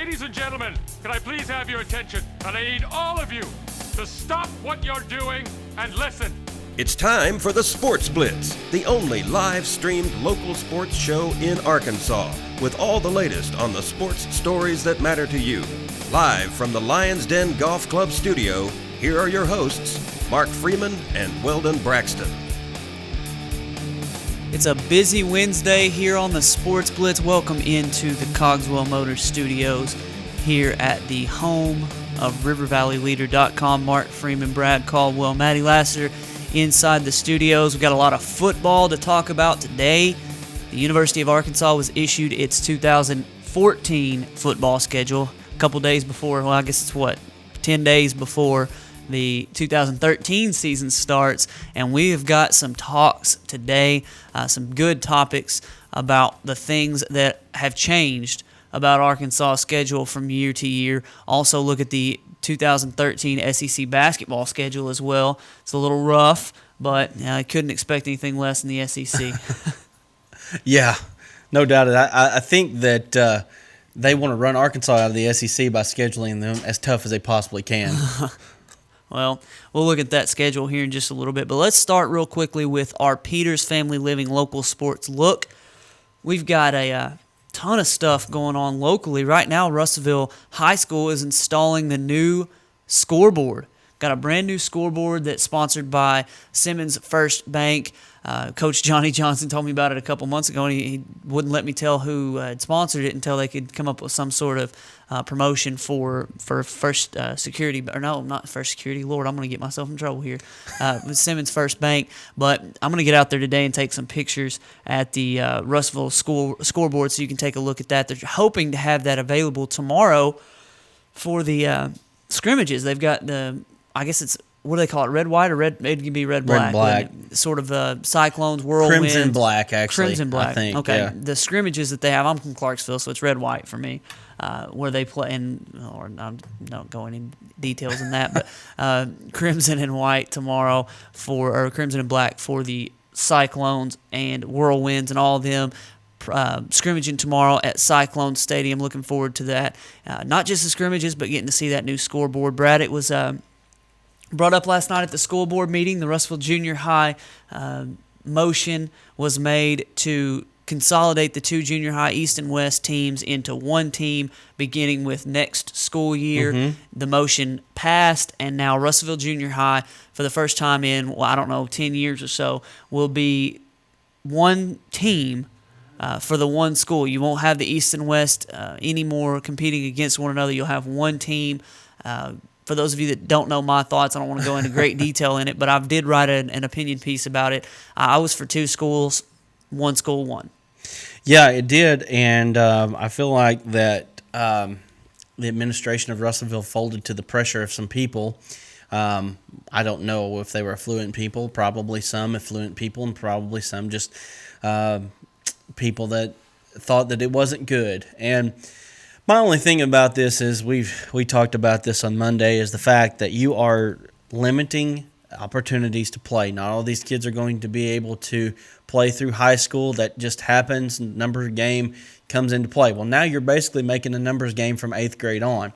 Ladies and gentlemen, can I please have your attention? And I need all of you to stop what you're doing and listen. It's time for the Sports Blitz, the only live-streamed local sports show in Arkansas, with all the latest on the sports stories that matter to you. Live from the Lions Den Golf Club studio, here are your hosts, Mark Freeman and Weldon Braxton. It's a busy Wednesday here on the Sports Blitz. Welcome into the Cogswell Motors Studios here at the home of RiverValleyLeader.com. Mark Freeman, Brad Caldwell, Maddie Lasseter inside the studios. We've got a lot of football to talk about today. The University of Arkansas was issued its 2014 football schedule a couple days before, well, I guess it's 10 days before the 2013 season starts, and we have got some talks today, some good topics about the things that have changed about Arkansas' schedule from year to year. Also look at the 2013 SEC basketball schedule as well. It's a little rough, but I couldn't expect anything less in the SEC. Yeah, no doubt. I think that they want to run Arkansas out of the SEC by scheduling them as tough as they possibly can. Well, we'll look at that schedule here in just a little bit. But let's start real quickly with our Peters Family Living local sports look. We've got a ton of stuff going on locally. Right now, Russellville High School is installing the new scoreboard. Got a brand new scoreboard that's sponsored by Simmons First Bank. Coach Johnny Johnson told me about it a couple months ago, and he wouldn't let me tell who had sponsored it until they could come up with some sort of promotion for First Security. Or no, not First Security. Lord, I'm going to get myself in trouble here. With Simmons First Bank. But I'm going to get out there today and take some pictures at the Russellville scoreboard so you can take a look at that. They're hoping to have that available tomorrow for the scrimmages. They've got I guess it's, what do they call it, red, white, or red? It could be red, black. Red, black. Sort of cyclones, whirlwind. Crimson black, actually. Crimson black. I think, okay. yeah. The scrimmages that they have, I'm from Clarksville, so it's red, white for me, where they play, or I don't go into details in that, but crimson and white tomorrow or crimson and black for the cyclones and whirlwinds and all of them. Scrimmaging tomorrow at Cyclone Stadium. Looking forward to that. Not just the scrimmages, but getting to see that new scoreboard. Brad, it was brought up last night at the school board meeting. The Russellville Junior High motion was made to consolidate the two junior high East and West teams into one team beginning with next school year. Mm-hmm. The motion passed, and now Russellville Junior High, for the first time in, 10 years or so, will be one team for the one school. You won't have the East and West anymore competing against one another. You'll have one team. For those of you that don't know my thoughts, I don't want to go into great detail in it, but I did write an opinion piece about it. I was for two schools, one school won. Yeah, it did, and I feel like that the administration of Russellville folded to the pressure of some people. I don't know if they were affluent people, probably some affluent people, and probably some just people that thought that it wasn't good. And my only thing about this is we talked about this on Monday, is the fact that you are limiting opportunities to play. Not all these kids are going to be able to play through high school. That just happens. Numbers game comes into play. Well, now you're basically making a numbers game from 8th grade on.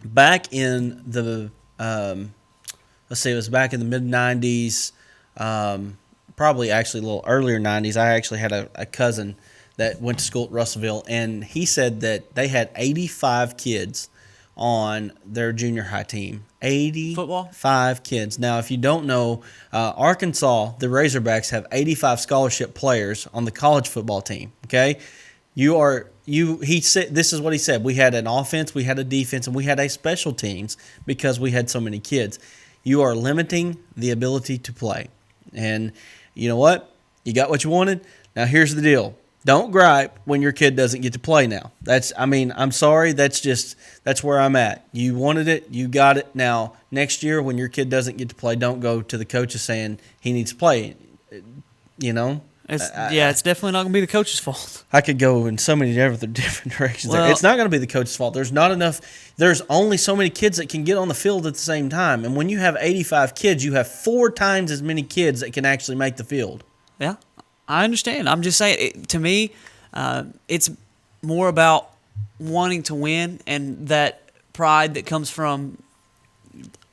Back in the it was back in the mid-90s, probably actually a little earlier 90s. I actually had a cousin that went to school at Russellville, and he said that they had 85 kids on their junior high team. 85 football? Kids. Now, if you don't know, Arkansas, the Razorbacks, have 85 scholarship players on the college football team. Okay, he said, this is what he said: we had an offense, we had a defense, and we had a special teams because we had so many kids. You are limiting the ability to play, and you know what? You got what you wanted. Now, here's the deal. Don't gripe when your kid doesn't get to play now. I'm sorry. That's where I'm at. You wanted it. You got it. Now, next year when your kid doesn't get to play, don't go to the coaches saying he needs to play. You know? It's definitely not going to be the coach's fault. I could go in so many different directions. Well, it's not going to be the coach's fault. There's not enough. There's only so many kids that can get on the field at the same time. And when you have 85 kids, you have 4 times as many kids that can actually make the field. Yeah. I understand. I'm just saying, to me, it's more about wanting to win and that pride that comes from,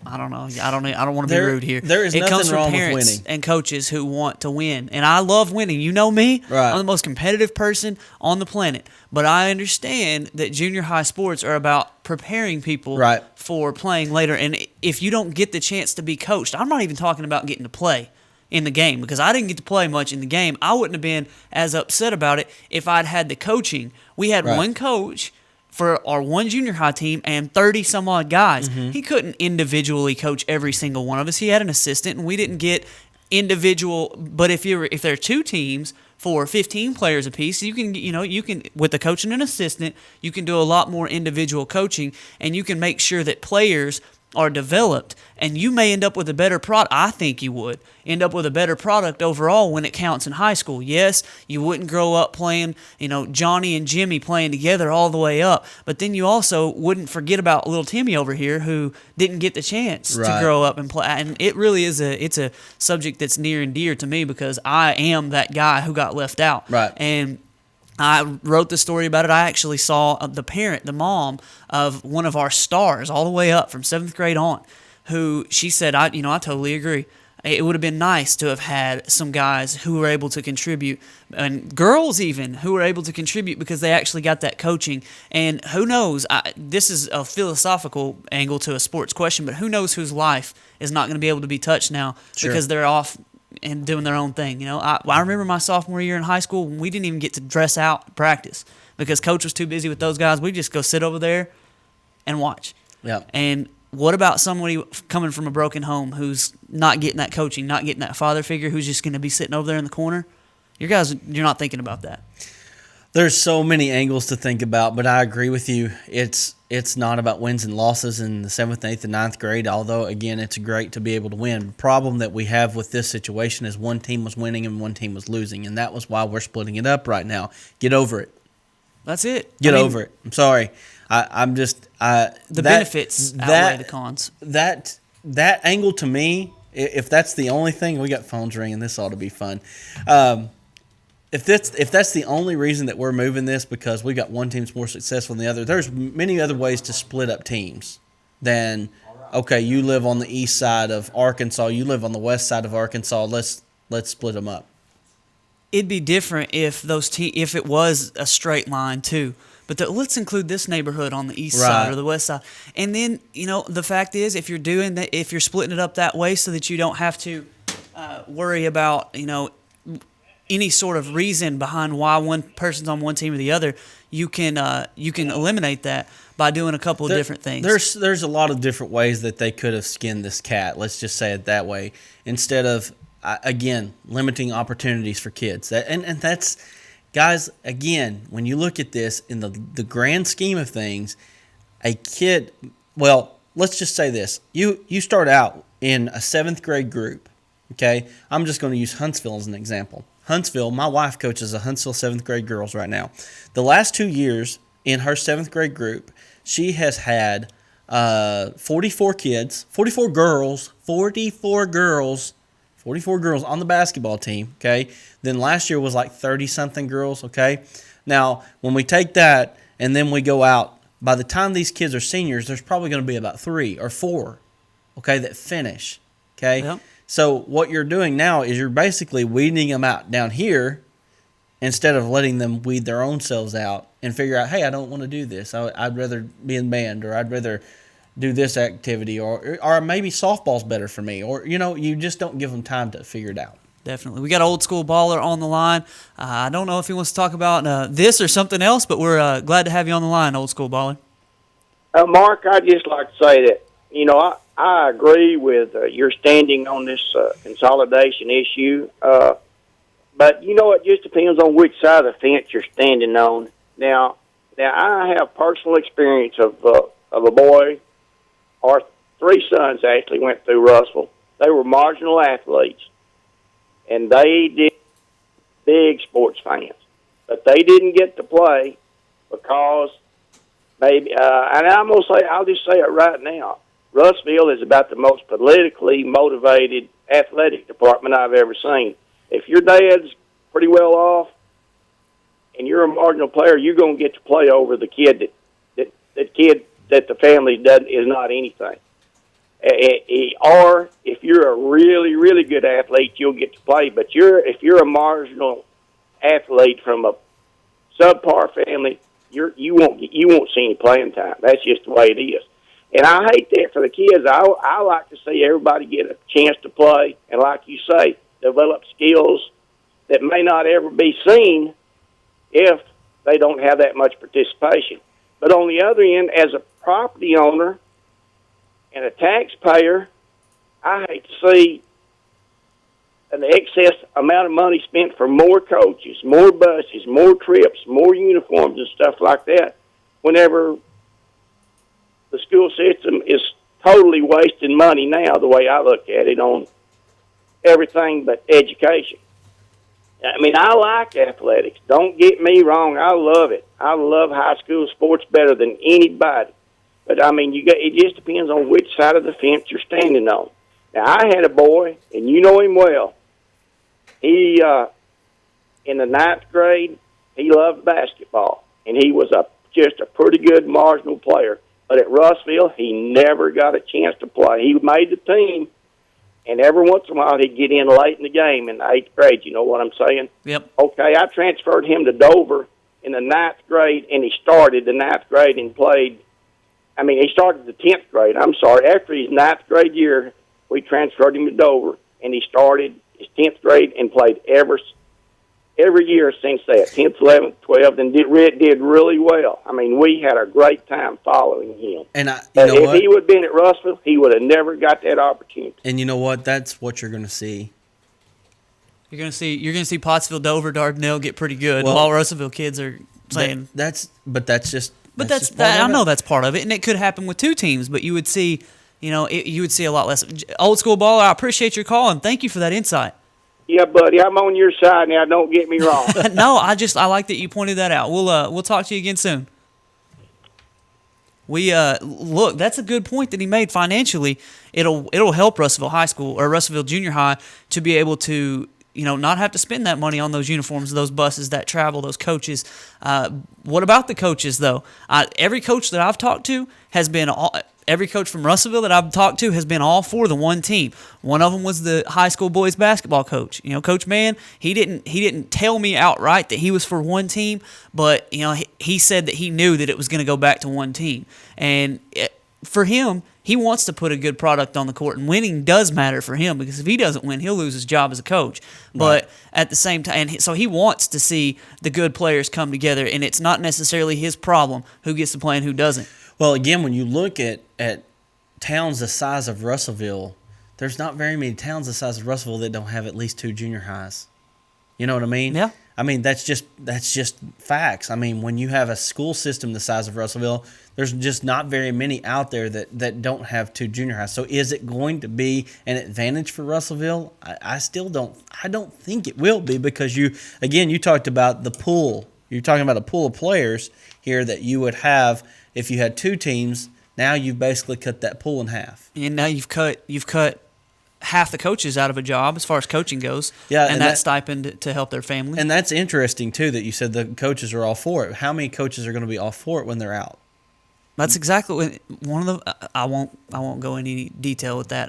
I don't know. I don't want to be rude here. There is it nothing comes from wrong with parents winning. and coaches who want to win. And I love winning. You know me. Right. I'm the most competitive person on the planet. But I understand that junior high sports are about preparing people Right. for playing later. And if you don't get the chance to be coached, I'm not even talking about getting to play in the game, because I didn't get to play much in the game. I wouldn't have been as upset about it if I'd had the coaching. We had Right. one coach for our one junior high team and 30 some odd guys. Mm-hmm. He couldn't individually coach every single one of us. He had an assistant, and we didn't get individual. But if there are two teams for 15 players apiece, you can with the coach and an assistant, you can do a lot more individual coaching, and you can make sure that players are developed, and you may end up with a better product. I think you would end up with a better product overall when it counts in high school. Yes, you wouldn't grow up playing, Johnny and Jimmy playing together all the way up, but then you also wouldn't forget about little Timmy over here who didn't get the chance to Right. grow up and play. And it really is it's a subject that's near and dear to me, because I am that guy who got left out. Right. And I wrote the story about it. I actually saw the mom of one of our stars all the way up from 7th grade on, who she said, I totally agree. It would have been nice to have had some guys who were able to contribute, and girls even, who were able to contribute because they actually got that coaching. And who knows, this is a philosophical angle to a sports question, but who knows whose life is not going to be able to be touched now Sure. because they're off and doing their own thing. I remember my sophomore year in high school when we didn't even get to dress out practice because coach was too busy with those guys. We just go sit over there and watch. Yeah. And what about somebody coming from a broken home who's not getting that coaching, not getting that father figure, who's just going to be sitting over there in the corner? You're not thinking about that. There's so many angles to think about, but I agree with you. It's not about wins and losses in the 7th, 8th, and 9th grade, although, again, it's great to be able to win. The problem that we have with this situation is one team was winning and one team was losing, and that was why we're splitting it up right now. Get over it. That's it. Get over it. I'm sorry. The Benefits outweigh the cons. That angle to me, if that's the only thing, we got phones ringing. This ought to be fun. If that's the only reason that we're moving this, because we got one team's more successful than the other, there's many other ways to split up teams than, okay, you live on the east side of Arkansas, you live on the west side of Arkansas, let's split them up. It'd be different if if it was a straight line too. But let's include this neighborhood on the east side or the west side. And then, the fact is, if you're doing that, if you're splitting it up that way so that you don't have to worry about, any sort of reason behind why one person's on one team or the other, you can eliminate that by doing a couple of different things. There's a lot of different ways that they could have skinned this cat. Let's just say it that way, instead of again limiting opportunities for kids. And that's, guys. Again, when you look at this in the grand scheme of things, a kid. Well, let's just say this: you start out in a 7th grade group. Okay, I'm just going to use Huntsville as an example. Huntsville, my wife coaches a Huntsville 7th grade girls right now. The last 2 years in her 7th grade group, she has had 44 kids, 44 girls on the basketball team, okay? Then last year was like 30-something girls, okay? Now, when we take that and then we go out, by the time these kids are seniors, there's probably going to be about 3 or 4, okay, that finish, okay? Yep. So what you're doing now is you're basically weeding them out down here instead of letting them weed their own selves out and figure out, hey, I don't want to do this. I'd rather be in band, or I'd rather do this activity, or maybe softball's better for me, or, you just don't give them time to figure it out. Definitely. We got Old School Baller on the line. I don't know if he wants to talk about this or something else, but we're glad to have you on the line, Old School Baller. Mark, I'd just like to say that, I agree with your standing on this consolidation issue. But, it just depends on which side of the fence you're standing on. Now I have personal experience of a boy, our 3 sons actually went through Russell. They were marginal athletes, and they did big sports fans. But they didn't get to play because maybe, and I'll just say it right now, Russellville is about the most politically motivated athletic department I've ever seen. If your dad's pretty well off and you're a marginal player, you're going to get to play over the kid that the family is not anything. Or if you're a really, really good athlete, you'll get to play. But if you're a marginal athlete from a subpar family, you won't see any playing time. That's just the way it is. And I hate that for the kids. I like to see everybody get a chance to play, and like you say, develop skills that may not ever be seen if they don't have that much participation. But on the other end, as a property owner and a taxpayer, I hate to see an excess amount of money spent for more coaches, more buses, more trips, more uniforms and stuff like that, whenever the school system is totally wasting money now, the way I look at it, on everything but education. I mean, I like athletics. Don't get me wrong. I love it. I love high school sports better than anybody. But, I mean, it just depends on which side of the fence you're standing on. Now, I had a boy, and you know him well. He, in the 9th grade, he loved basketball, and he was just a pretty good marginal player. But at Russellville, he never got a chance to play. He made the team, and every once in a while he'd get in late in the game in the 8th grade. You know what I'm saying? Yep. Okay, I transferred him to Dover in the 9th grade, and he started the 9th grade and played. I mean, he started the 10th grade. I'm sorry. After his 9th grade year, we transferred him to Dover, and he started his 10th grade and played every year since that, 10th, 11th, 12th, and did really well. I mean, we had a great time following him. And if he would have been at Russellville, he would have never got that opportunity. And you know what? That's what you're going to see. You're gonna see Pottsville, Dover, Dardanelle get pretty good, while Russellville kids are saying that's just I know that's part of it, and it could happen with two teams. But you would see, you would see a lot less. Old school baller, I appreciate your call and thank you for that insight. Yeah, buddy, I'm on your side now. Don't get me wrong. No, I like that you pointed that out. We'll talk to you again soon. We look, that's a good point that he made. Financially, it'll help Russellville High School or Russellville Junior High to be able to not have to spend that money on those uniforms, those buses that travel, those coaches. What about the coaches though? Every coach that I've talked to has been every coach from Russellville that I've talked to has been all for the one team. One of them was the high school boys basketball coach. Coach Mann, he didn't tell me outright that he was for one team, but he said that he knew that it was going to go back to one team. And for him, he wants to put a good product on the court, and winning does matter for him because if he doesn't win, he'll lose his job as a coach. Right. But at the same time, and so he wants to see the good players come together, and it's not necessarily his problem who gets to play and who doesn't. Well, again, when you look at towns the size of Russellville, there's not very many towns the size of Russellville that don't have at least 2 junior highs. You know what I mean? Yeah. I mean, that's just facts. I mean, when you have a school system the size of Russellville, there's just not very many out there that don't have 2 junior highs. So is it going to be an advantage for Russellville? I don't think it will be because you talked about the pool. You're talking about a pool of players here that you would have if you had 2 teams. Now you've basically cut that pool in half. And now you've cut half the coaches out of a job as far as coaching goes. Yeah, and that stipend to help their family. And that's interesting too that you said the coaches are all for it. How many coaches are going to be all for it when they're out? That's exactly one of the. I won't go into any detail with that.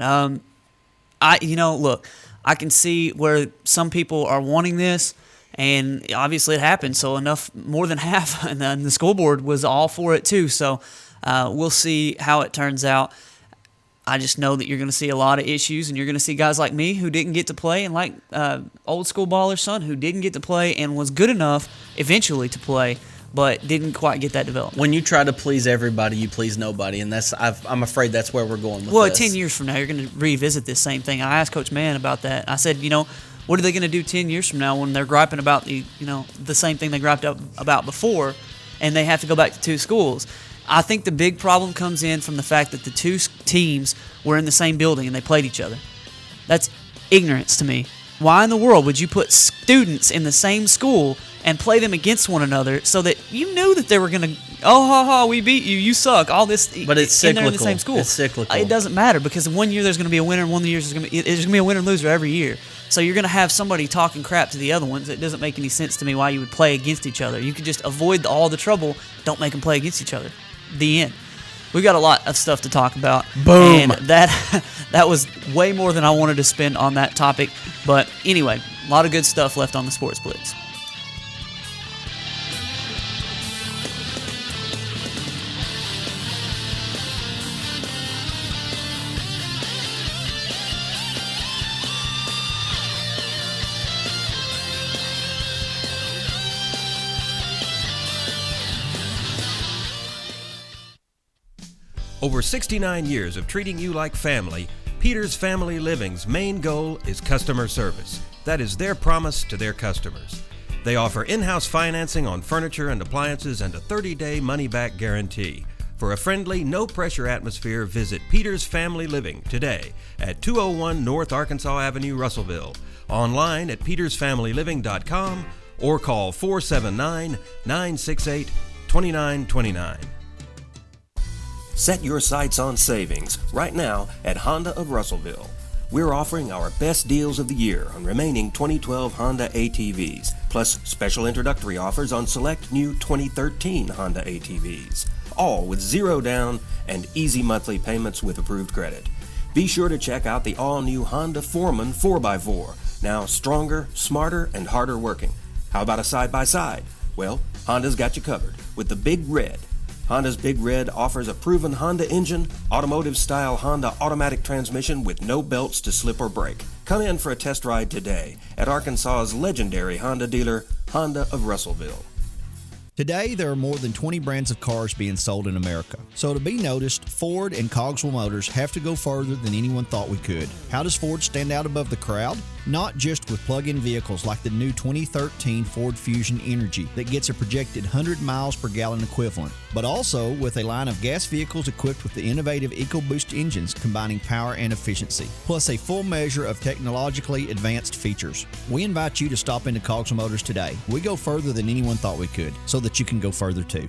Look, I can see where some people are wanting this, and obviously it happened. So more than half, and then the school board was all for it too. So we'll see how it turns out. I just know that you're going to see a lot of issues, and you're going to see guys like me who didn't get to play, and like old school baller's son who didn't get to play and was good enough eventually to play, but didn't quite get that development. When you try to please everybody, you please nobody, and I'm afraid that's where we're going with this. Well, 10 years from now, you're going to revisit this same thing. I asked Coach Mann about that. I said, what are they going to do 10 years from now when they're griping about the same thing they griped about before, and they have to go back to 2 schools? I think the big problem comes in from the fact that the 2 teams were in the same building and they played each other. That's ignorance to me. Why in the world would you put students in the same school and play them against one another so that you knew that they were going to, we beat you, you suck, all this. But it's cyclical. In the same school. It's cyclical. It doesn't matter because one year there's going to be a winner and one year there's going to be a winner and loser every year. So you're going to have somebody talking crap to the other ones. It doesn't make any sense to me why you would play against each other. You could just avoid all the trouble. Don't make them play against each other. The end. We've got a lot of stuff to talk about. Boom. And that was way more than I wanted to spend on that topic. But anyway, a lot of good stuff left on the Sports Blitz. Over 69 years of treating you like family, Peters Family Living's main goal is customer service. That is their promise to their customers. They offer in-house financing on furniture and appliances and a 30-day money-back guarantee. For a friendly, no-pressure atmosphere, visit Peters Family Living today at 201 North Arkansas Avenue, Russellville. Online at petersfamilyliving.com or call 479-968-2929. Set your sights on savings right now at Honda of Russellville. We're offering our best deals of the year on remaining 2012 Honda ATVs, plus special introductory offers on select new 2013 Honda ATVs, all with zero down and easy monthly payments with approved credit. Be sure to check out the all-new Honda Foreman 4x4, now stronger, smarter, and harder working. How about a side-by-side? Well, Honda's got you covered with the Big Red. Honda's Big Red offers a proven Honda engine, automotive-style Honda automatic transmission with no belts to slip or break. Come in for a test ride today at Arkansas's legendary Honda dealer, Honda of Russellville. Today, there are more than 20 brands of cars being sold in America. So to be noticed, Ford and Cogswell Motors have to go further than anyone thought we could. How does Ford stand out above the crowd? Not just with plug-in vehicles like the new 2013 Ford Fusion Energy that gets a projected 100 miles per gallon equivalent, but also with a line of gas vehicles equipped with the innovative EcoBoost engines combining power and efficiency, plus a full measure of technologically advanced features. We invite you to stop into Cogswell Motors today. We go further than anyone thought we could, so that you can go further too.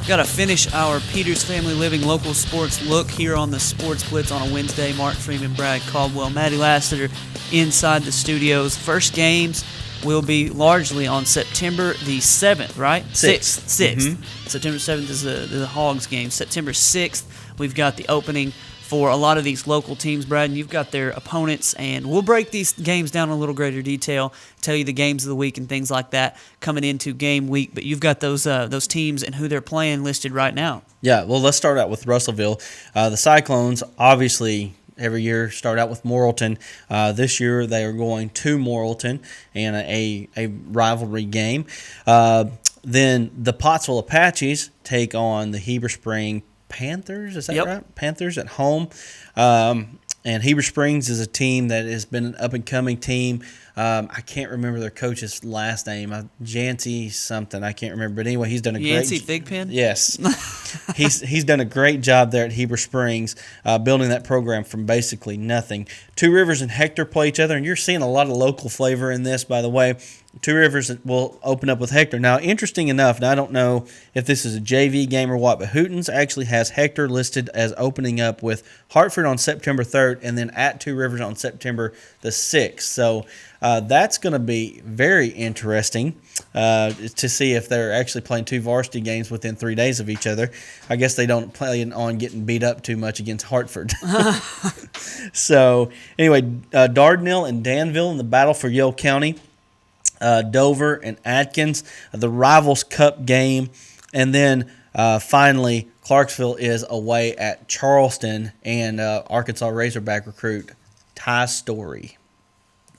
Got to finish our Peters Family Living local sports look here on the Sports Blitz on a Wednesday. Mark Freeman, Brad Caldwell, Maddie Lassiter inside the studios. First games will be largely on September the 7th, right? 6th. Mm-hmm. September 7th is the Hogs game. September 6th, we've got the opening for a lot of these local teams, Brad, and you've got their opponents, and we'll break these games down in a little greater detail, tell you the games of the week and things like that coming into game week, but you've got those teams and who they're playing listed right now. Yeah, well, let's start out with Russellville. The Cyclones, obviously, every year start out with Morrilton. This year they are going to Morrilton in a rivalry game. Then the Pottsville Apaches take on the Heber Spring Panthers, is that right? Panthers at home. And Heber Springs is a team that has been an up-and-coming team. I can't remember their coach's last name. Yancey something. I can't remember. But anyway, he's done a Yancey Thigpen? Yes. he's done a great job there at Heber Springs, building that program from basically nothing. Two Rivers and Hector play each other, and you're seeing a lot of local flavor in this, by the way. Two Rivers will open up with Hector. Now, interesting enough, and I don't know if this is a JV game or what, but Hootens actually has Hector listed as opening up with Hartford on September 3rd and then at Two Rivers on September the 6th. So that's going to be very interesting to see if they're actually playing two varsity games within 3 days of each other. I guess they don't plan on getting beat up too much against Hartford. So, anyway, Dardanelle and Danville in the battle for Yale County. Dover and Atkins, the Rivals Cup game. And then finally, Clarksville is away at Charleston and Arkansas Razorback recruit Ty Story.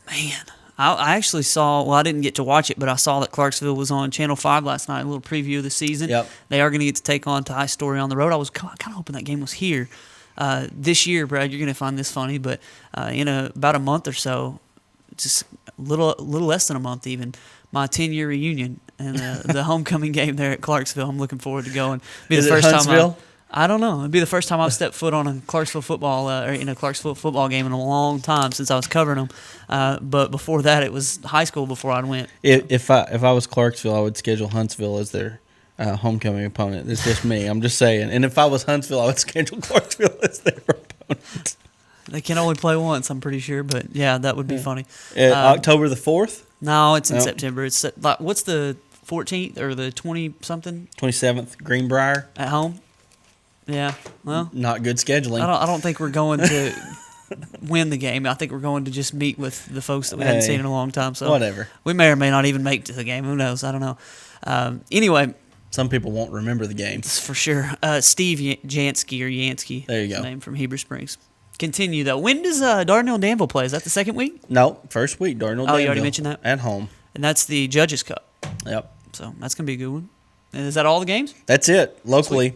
Man, I actually saw, well, I didn't get to watch it, but I saw that Clarksville was on Channel 5 last night, a little preview of the season. Yep. They are going to get to take on Ty Story on the road. I was kind of hoping that game was here. This year, Brad, you're going to find this funny, but in about a month or so, just a little less than a month even, my 10-year reunion and the homecoming game there at Clarksville. I'm looking forward to going. Is it Huntsville? I don't know. It'd be the first time I've stepped foot on a Clarksville football or in a Clarksville football game in a long time since I was covering them. But before that, it was high school before I went. If I was Clarksville, I would schedule Huntsville as their homecoming opponent. It's just me. I'm just saying. And if I was Huntsville, I would schedule Clarksville as their opponent. They can only play once, I'm pretty sure, but yeah, that would be funny. October the 4th? No, it's in Nope. September. It's like, what's the 14th or the 20-something 27th, Greenbrier. at home? Yeah, well, Not good scheduling. I don't think we're going to win the game. I think we're going to just meet with the folks that we hadn't Hey, seen in a long time. So whatever. We may or may not even make it to the game. Who knows? I don't know. Anyway, Some people won't remember the games. for sure. Steve Jansky or Yansky. There you his go. name from Heber Springs. Continue though. When does Dardanelle Danville play? Is that the second week? No, first week, Darnell. Oh, you already mentioned that? At home. And that's the Judges Cup. Yep. So that's gonna be a good one. And is that all the games? That's it, locally.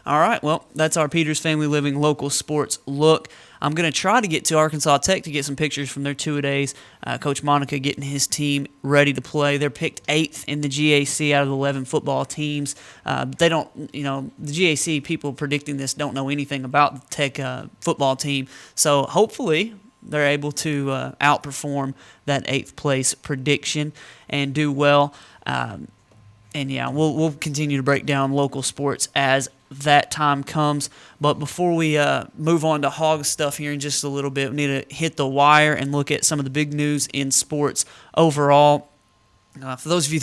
All right, well, that's our Peters Family Living local sports look. I'm going to try to get to Arkansas Tech to get some pictures from their two-a-days. Coach Monica getting his team ready to play. They're picked 8th in the GAC out of the 11 football teams. They don't, the GAC people predicting this don't know anything about the Tech football team. So hopefully they're able to outperform that 8th place prediction and do well. And yeah, we'll continue to break down local sports as that time comes. But before we move on to Hog stuff here in just a little bit, we need to hit the wire and look at some of the big news in sports overall. For those of you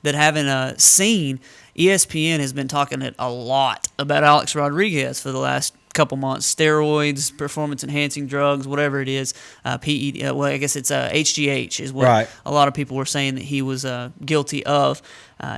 that haven't seen, ESPN has been talking a lot about Alex Rodriguez for the last couple months. Steroids, performance-enhancing drugs, whatever it is, PED. Well, I guess it's HGH is what Right. a lot of people were saying that he was guilty of.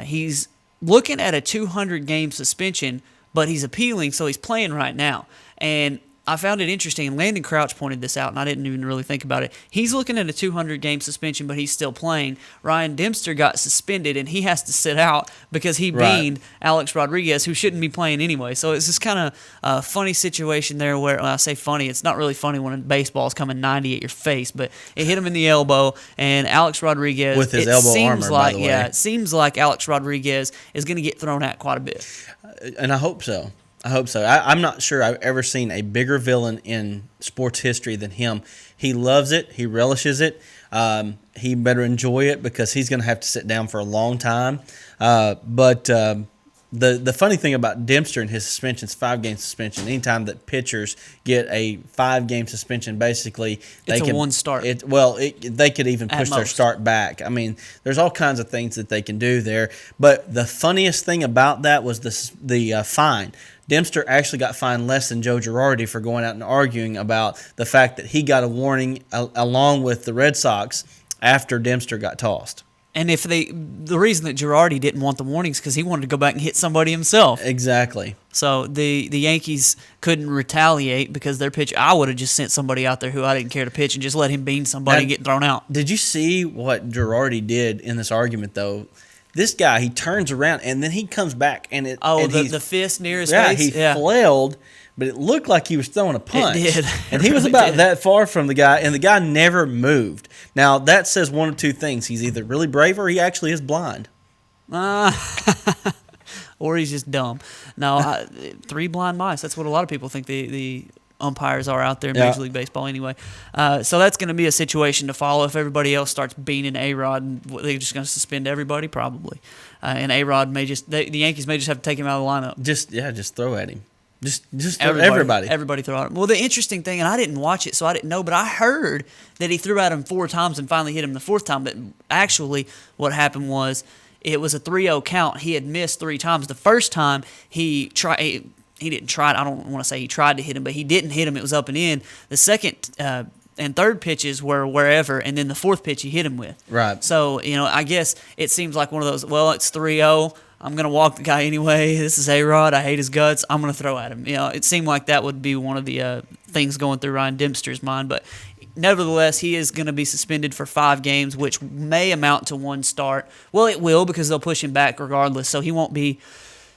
He's looking at a 200-game suspension, but he's appealing, so he's playing right now. And I found it interesting, and Landon Crouch pointed this out, and I didn't even really think about it. He's looking at a 200-game suspension, but he's still playing. Ryan Dempster got suspended, and he has to sit out because he beaned Alex Rodriguez, who shouldn't be playing anyway. So it's this kind of funny situation there where, when I say funny, it's not really funny when a baseball's coming 90 at your face, but it hit him in the elbow, and Alex Rodriguez, With his elbow armor, by the way. Yeah, it seems like Alex Rodriguez is going to get thrown at quite a bit. And I hope so. I'm not sure I've ever seen a bigger villain in sports history than him. He loves it. He relishes it. He better enjoy it because he's going to have to sit down for a long time. But the funny thing about Dempster and his suspension is 5-game suspension. Anytime that pitchers get a 5-game suspension, basically they It's a can one start. They could even At push their most. start back. I mean, there's all kinds of things that they can do there. But the funniest thing about that was the fine. Dempster actually got fined less than Joe Girardi for going out and arguing about the fact that he got a warning along with the Red Sox after Dempster got tossed. And the reason that Girardi didn't want the warnings because he wanted to go back and hit somebody himself. Exactly. So the Yankees couldn't retaliate because their pitch. I would have just sent somebody out there who I didn't care to pitch and just let him bean somebody and get thrown out. Did you see what Girardi did in this argument, though? This guy, he turns around, and then he comes back, and the fist near his face? He flailed, but it looked like he was throwing a punch. It did. And It he was really about did. that far from the guy, and the guy never moved. Now, that says one of two things. He's either really brave or he actually is blind. Or he's just dumb. No, 3 blind mice. That's what a lot of people think the umpires are out there in Major League Baseball anyway. So that's going to be a situation to follow. If everybody else starts beaning A-Rod, they're just going to suspend everybody probably. And A-Rod may the Yankees may just have to take him out of the lineup. Just throw at him. Just throw everybody. Everybody throw at him. Well, the interesting thing, and I didn't watch it, so I didn't know, but I heard that he threw at him 4 times and finally hit him the 4th time. But actually, what happened was it was a 3-0 count. He had missed 3 times. The first time he tried. He didn't try. I don't want to say he tried to hit him, but he didn't hit him. It was up and in. The second and third pitches were wherever, and then the 4th pitch he hit him with. Right. So, I guess it seems like one of those, well, it's 3-0. I'm going to walk the guy anyway. This is A-Rod. I hate his guts. I'm going to throw at him. It seemed like that would be one of the things going through Ryan Dempster's mind. But nevertheless, he is going to be suspended for 5 games, which may amount to 1 start. Well, it will because they'll push him back regardless, so he won't be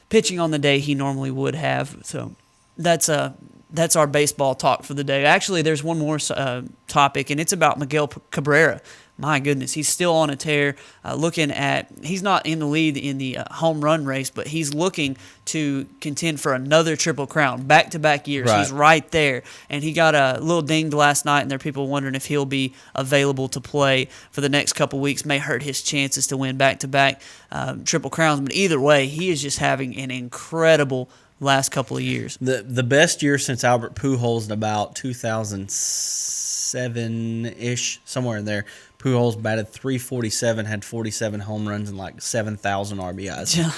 pitching on the day he normally would have. So that's our baseball talk for the day. Actually, there's one more topic, and it's about Miguel Cabrera. my goodness, he's still on a tear. He's not in the lead in the home run race, but he's looking to contend for another Triple Crown, back-to-back years. Right. He's right there, and he got a little dinged last night, and there are people wondering if he'll be available to play for the next couple weeks. May hurt his chances to win back-to-back Triple Crowns, but either way, he is just having an incredible last couple of years. The best year since Albert Pujols in about 2007-ish, somewhere in there. Pujols batted .347, had 47 home runs and like 7,000 RBIs. Yeah,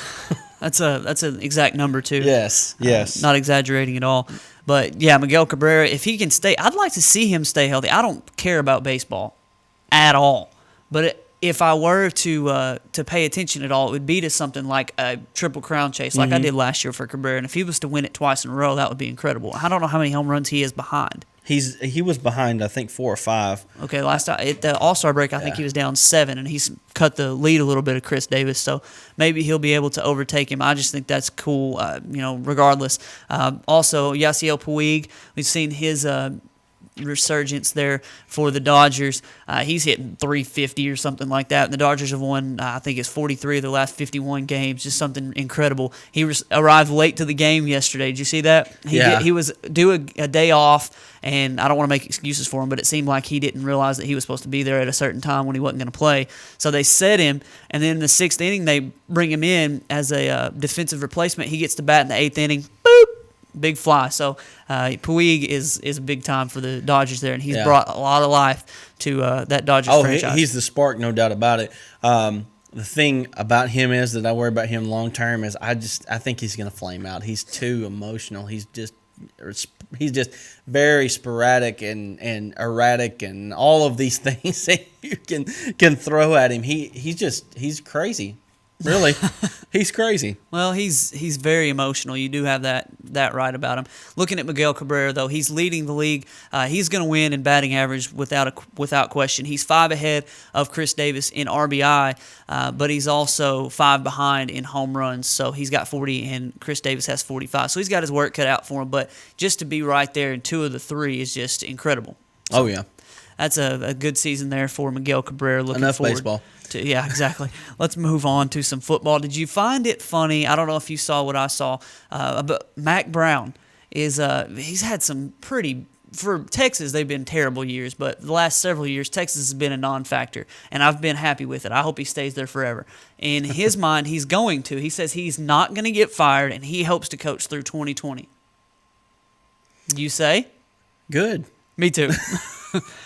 that's an exact number too. Yes. Not exaggerating at all. But yeah, Miguel Cabrera, if he can stay, I'd like to see him stay healthy. I don't care about baseball at all, but if I were to pay attention at all, it would be to something like a Triple Crown chase, like I did last year for Cabrera. And if he was to win it twice in a row, that would be incredible. I don't know how many home runs he is behind. He was behind, I think, 4 or 5. Okay, last time at the All-Star break, I think he was down 7, and he's cut the lead a little bit of Chris Davis. So maybe he'll be able to overtake him. I just think that's cool. Regardless. Also, Yasiel Puig, we've seen his resurgence there for the Dodgers. He's hitting .350 or something like that. And the Dodgers have won, I think it's 43 of the last 51 games. Just something incredible. He arrived late to the game yesterday. Did you see that? He was due a day off, and I don't want to make excuses for him, but it seemed like he didn't realize that he was supposed to be there at a certain time when he wasn't going to play. So they set him, and then in the 6th inning, they bring him in as a defensive replacement. He gets to bat in the 8th inning. Boop! Big fly. So Puig is big time for the Dodgers there, and he's brought a lot of life to that Dodgers franchise. He's the spark, no doubt about it. The thing about him is that I worry about him long term is I think he's going to flame out. He's too emotional. He's just very sporadic and erratic and all of these things that you can throw at him. He's crazy. Really, he's crazy. Well, he's very emotional. You do have that right about him. Looking at Miguel Cabrera, though, he's leading the league. He's going to win in batting average without question. He's 5 ahead of Chris Davis in RBI, but he's also 5 behind in home runs. So he's got 40, and Chris Davis has 45. So he's got his work cut out for him. But just to be right there in 2 of the 3 is just incredible. So, oh yeah, that's a good season there for Miguel Cabrera. Enough baseball. Yeah, exactly. Let's move on to some football. Did you find it funny? I don't know if you saw what I saw, but Mac Brown he's had some pretty, for Texas, they've been terrible years, but the last several years, Texas has been a non-factor, and I've been happy with it. I hope he stays there forever. In his mind, he says he's not going to get fired, and he hopes to coach through 2020. You say? Good. Me too.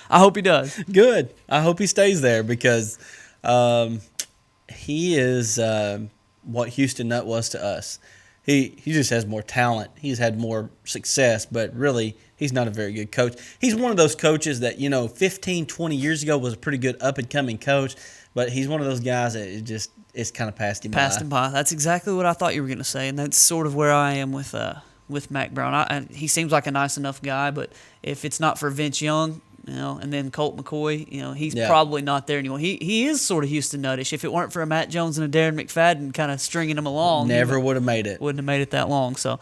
I hope he does. Good. I hope he stays there because he is what Houston Nutt was to us. He just has more talent. He's had more success, but really he's not a very good coach. He's one of those coaches that, 15, 20 years ago was a pretty good up-and-coming coach, but he's one of those guys that it's kind of passed him by. That's exactly what I thought you were going to say, and that's sort of where I am with Mac Brown. He seems like a nice enough guy, but if it's not for Vince Young, and then Colt McCoy, he's probably not there anymore. He is sort of Houston Nuttish. If it weren't for a Matt Jones and a Darren McFadden kind of stringing him along, never would have made it. Wouldn't have made it that long. So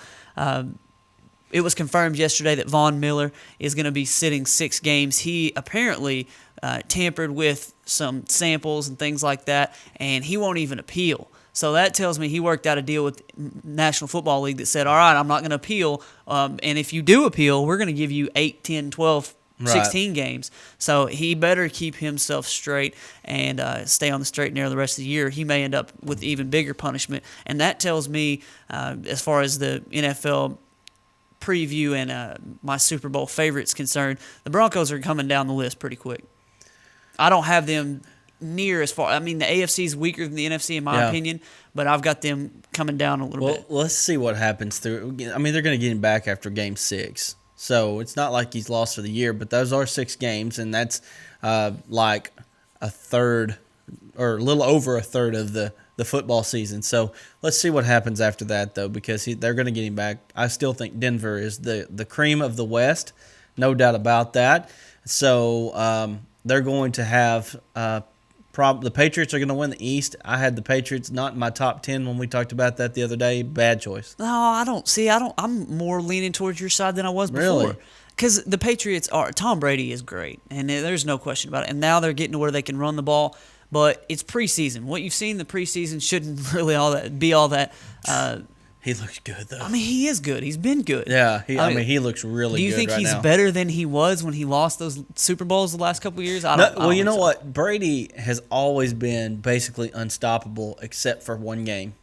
it was confirmed yesterday that Von Miller is going to be sitting 6 games. He apparently tampered with some samples and things like that, and he won't even appeal. So that tells me he worked out a deal with National Football League that said, all right, I'm not going to appeal, and if you do appeal, we're going to give you 8, 10, 12, 16 games. So he better keep himself straight and stay on the straight and narrow the rest of the year. He may end up with even bigger punishment. And that tells me, as far as the NFL preview and my Super Bowl favorites concerned, the Broncos are coming down the list pretty quick. I don't have them near as far. I mean, the AFC is weaker than the NFC in my opinion, but I've got them coming down a little bit. Well, let's see what happens through. I mean, they're going to get him back after Game 6. So it's not like he's lost for the year, but those are 6 games, and that's like a third or a little over a third of the football season. So let's see what happens after that, though, because they're going to get him back. I still think Denver is the cream of the West, no doubt about that. So they're going to have the Patriots are going to win the East. I had the Patriots not in my top 10 when we talked about that the other day. Bad choice. No, I don't. I'm more leaning towards your side than I was before. Really? because the Patriots are – Tom Brady is great, and there's no question about it. And now they're getting to where they can run the ball, but it's preseason. What you've seen in the preseason shouldn't really be all that he looks good, though. I mean, he is good. He's been good. Yeah, he looks really good. Do you think he's better than he was when he lost those Super Bowls the last couple of years? I don't you know think so. what? Brady has always been basically unstoppable except for one game.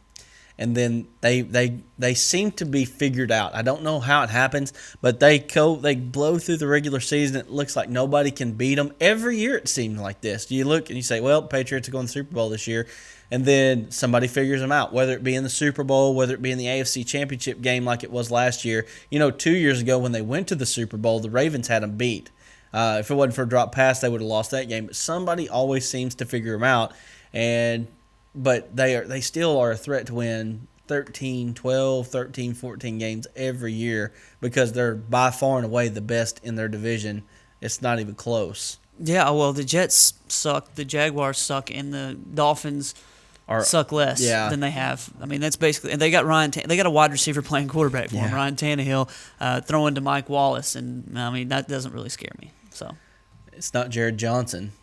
And then they seem to be figured out. I don't know how it happens, but they blow through the regular season. It looks like nobody can beat them. Every year it seems like this. You look and you say, well, Patriots are going to the Super Bowl this year. And then somebody figures them out, whether it be in the Super Bowl, whether it be in the AFC Championship game like it was last year. 2 years ago when they went to the Super Bowl, the Ravens had them beat. If it wasn't for a drop pass, they would have lost that game. But somebody always seems to figure them out. But they still are a threat to win 13, 12, 13, 14 games every year because they're by far and away the best in their division. It's not even close. Yeah, well, the Jets suck, the Jaguars suck, and the Dolphins suck less than they have. I mean, that's basically – and they got they got a wide receiver playing quarterback for them, Ryan Tannehill, throwing to Mike Wallace, and, I mean, that doesn't really scare me. So it's not Jared Johnson.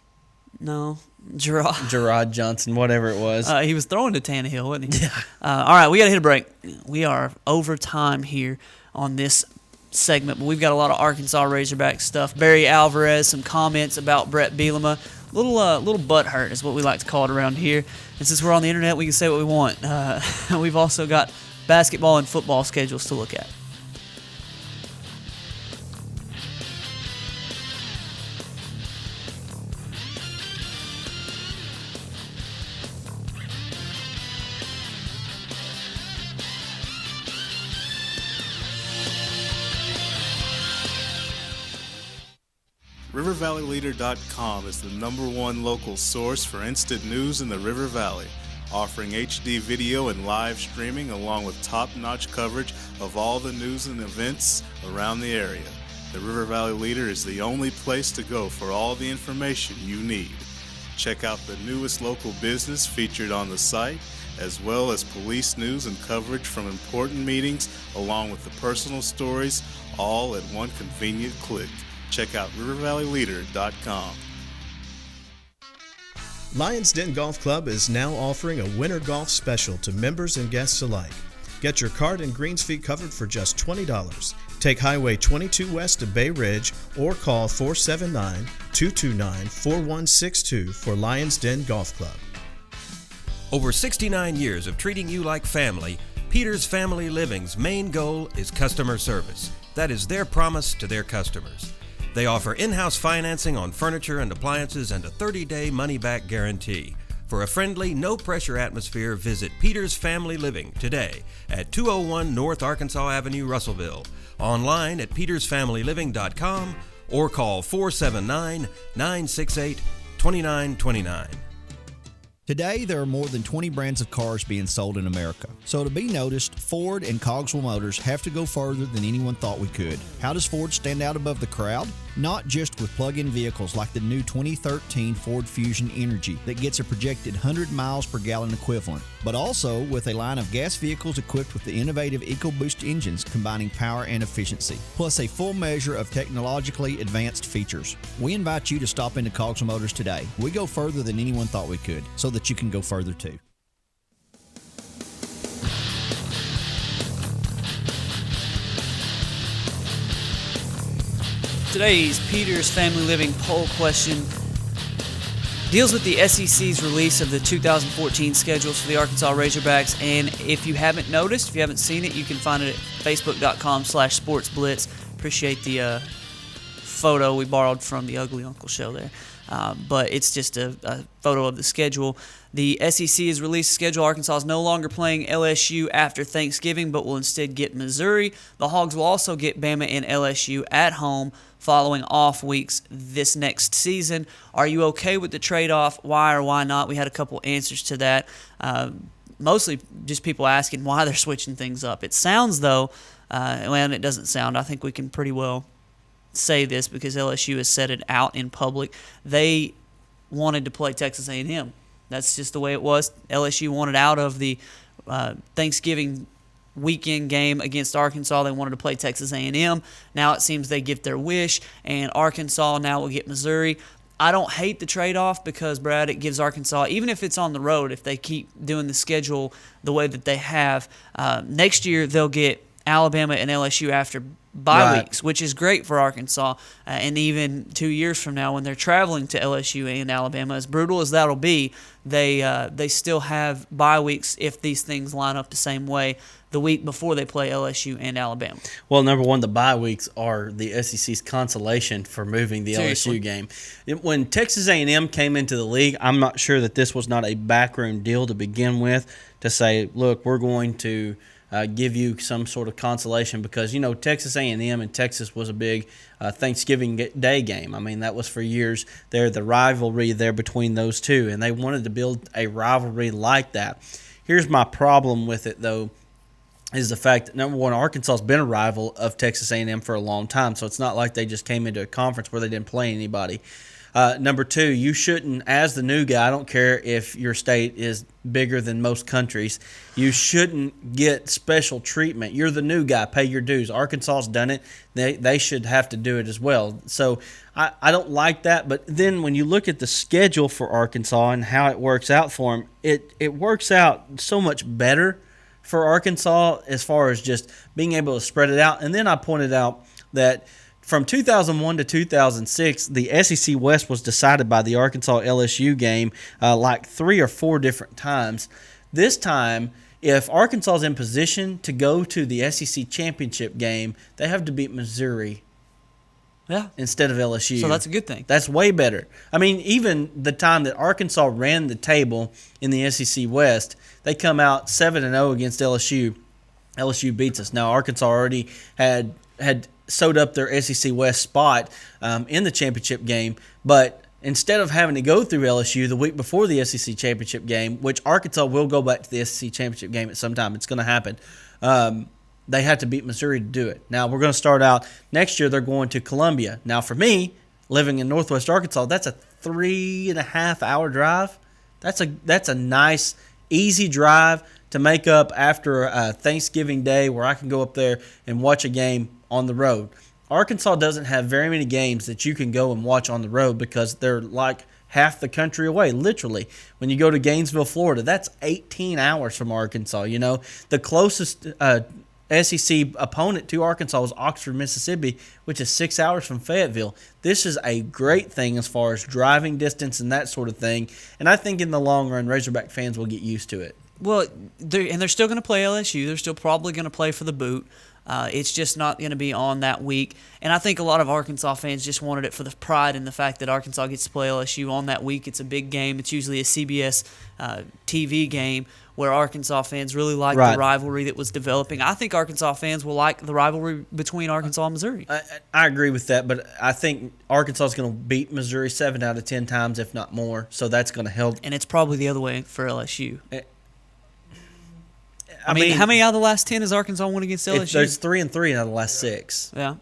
No, Gerard Johnson, whatever it was. He was throwing to Tannehill, wasn't he? Yeah. All right, we got to hit a break. We are over time here on this segment, but we've got a lot of Arkansas Razorback stuff. Barry Alvarez, some comments about Brett Bielema. Little butt hurt is what we like to call it around here. And since we're on the internet, we can say what we want. We've also got basketball and football schedules to look at. RiverValleyLeader.com is the #1 local source for instant news in the River Valley, offering HD video and live streaming along with top-notch coverage of all the news and events around the area. The River Valley Leader is the only place to go for all the information you need. Check out the newest local business featured on the site, as well as police news and coverage from important meetings, along with the personal stories, all at one convenient click. Check out RiverValleyLeader.com. Lions Den Golf Club is now offering a winter golf special to members and guests alike. Get your cart and greens feet covered for just $20. Take Highway 22 west to Bay Ridge or call 479-229-4162 for Lions Den Golf Club. Over 69 years of treating you like family, Peters Family Living's main goal is customer service. That is their promise to their customers. They offer in-house financing on furniture and appliances and a 30-day money-back guarantee. For a friendly, no-pressure atmosphere, visit Peters Family Living today at 201 North Arkansas Avenue, Russellville. Online at petersfamilyliving.com or call 479-968-2929. Today, there are more than 20 brands of cars being sold in America. So to be noticed, Ford and Cogswell Motors have to go further than anyone thought we could. How does Ford stand out above the crowd? Not just with plug-in vehicles like the new 2013 Ford Fusion Energy that gets a projected 100 miles per gallon equivalent, but also with a line of gas vehicles equipped with the innovative EcoBoost engines combining power and efficiency, plus a full measure of technologically advanced features. We invite you to stop into Cogswell Motors today. We go further than anyone thought we could, so that you can go further too. Today's Peters Family Living poll question deals with the SEC's release of the 2014 schedules for the Arkansas Razorbacks. And if you haven't noticed, if you haven't seen it, you can find it at facebook.com/sportsblitz. Appreciate the photo we borrowed from the Ugly Uncle show there. But it's just a photo of the schedule. The SEC has released a schedule. Arkansas is no longer playing LSU after Thanksgiving, but will instead get Missouri. The Hogs will also get Bama and LSU at home following off weeks this next season. Are you okay with the trade-off? Why or why not? We had a couple answers to that. Mostly just people asking why they're switching things up. It sounds, though, and it doesn't sound. I think we can pretty well say this because LSU has said it out in public. They wanted to play Texas A&M. That's just the way it was. LSU wanted out of the Thanksgiving weekend game against Arkansas. They wanted to play Texas A&M. Now it seems they get their wish, and Arkansas now will get Missouri. I don't hate the trade-off because, Brad, it gives Arkansas, even if it's on the road, if they keep doing the schedule the way that they have, next year they'll get Alabama and LSU after bye weeks, which is great for Arkansas. And even 2 years from now when they're traveling to LSU and Alabama, as brutal as that'll be, they still have bye weeks if these things line up the same way the week before they play LSU and Alabama. Well, number one, the bye weeks are the SEC's consolation for moving the Seriously. LSU game. When Texas A&M came into the league, I'm not sure that this was not a backroom deal to begin with to say, look, we're going to give you some sort of consolation because, Texas A&M and Texas was a big Thanksgiving Day game. I mean, that was for years there, the rivalry there between those two, and they wanted to build a rivalry like that. Here's my problem with it, though, is the fact that, number one, Arkansas has been a rival of Texas A&M for a long time, so it's not like they just came into a conference where they didn't play anybody. Number two, you shouldn't, as the new guy, I don't care if your state is bigger than most countries, you shouldn't get special treatment. You're the new guy, pay your dues. Arkansas's done it. They should have to do it as well. So I don't like that, but then when you look at the schedule for Arkansas and how it works out for them, it works out so much better for Arkansas as far as just being able to spread it out. And then I pointed out that from 2001 to 2006, the SEC West was decided by the Arkansas-LSU game like 3 or 4 different times. This time, if Arkansas is in position to go to the SEC championship game, they have to beat Missouri instead of LSU. So that's a good thing. That's way better. I mean, even the time that Arkansas ran the table in the SEC West, they come out 7-0 against LSU. LSU beats us. Now, Arkansas already had sewed up their SEC West spot in the championship game, but instead of having to go through LSU the week before the SEC championship game, which Arkansas will go back to the SEC championship game at some time, it's going to happen, they had to beat Missouri to do it. Now, we're going to start out next year, they're going to Columbia. Now, for me, living in Northwest Arkansas, that's a 3.5-hour drive. That's a nice, easy drive to make up after a Thanksgiving Day where I can go up there and watch a game on the road. Arkansas doesn't have very many games that you can go and watch on the road because they're like half the country away, literally. When you go to Gainesville, Florida, that's 18 hours from Arkansas. The closest SEC opponent to Arkansas was Oxford, Mississippi, which is 6 hours from Fayetteville. This is a great thing as far as driving distance and that sort of thing, and I think in the long run, Razorback fans will get used to it. Well, they're still going to play LSU. They're still probably going to play for the boot. It's just not going to be on that week. And I think a lot of Arkansas fans just wanted it for the pride in the fact that Arkansas gets to play LSU on that week. It's a big game. It's usually a CBS TV game where Arkansas fans really like the rivalry that was developing. I think Arkansas fans will like the rivalry between Arkansas and Missouri. I agree with that, but I think Arkansas is going to beat Missouri 7 out of 10 times, if not more, so that's going to help. And it's probably the other way for LSU. I mean, how many out of the last 10 has Arkansas won against LSU? There's 3-3 out of the last 6. Yeah.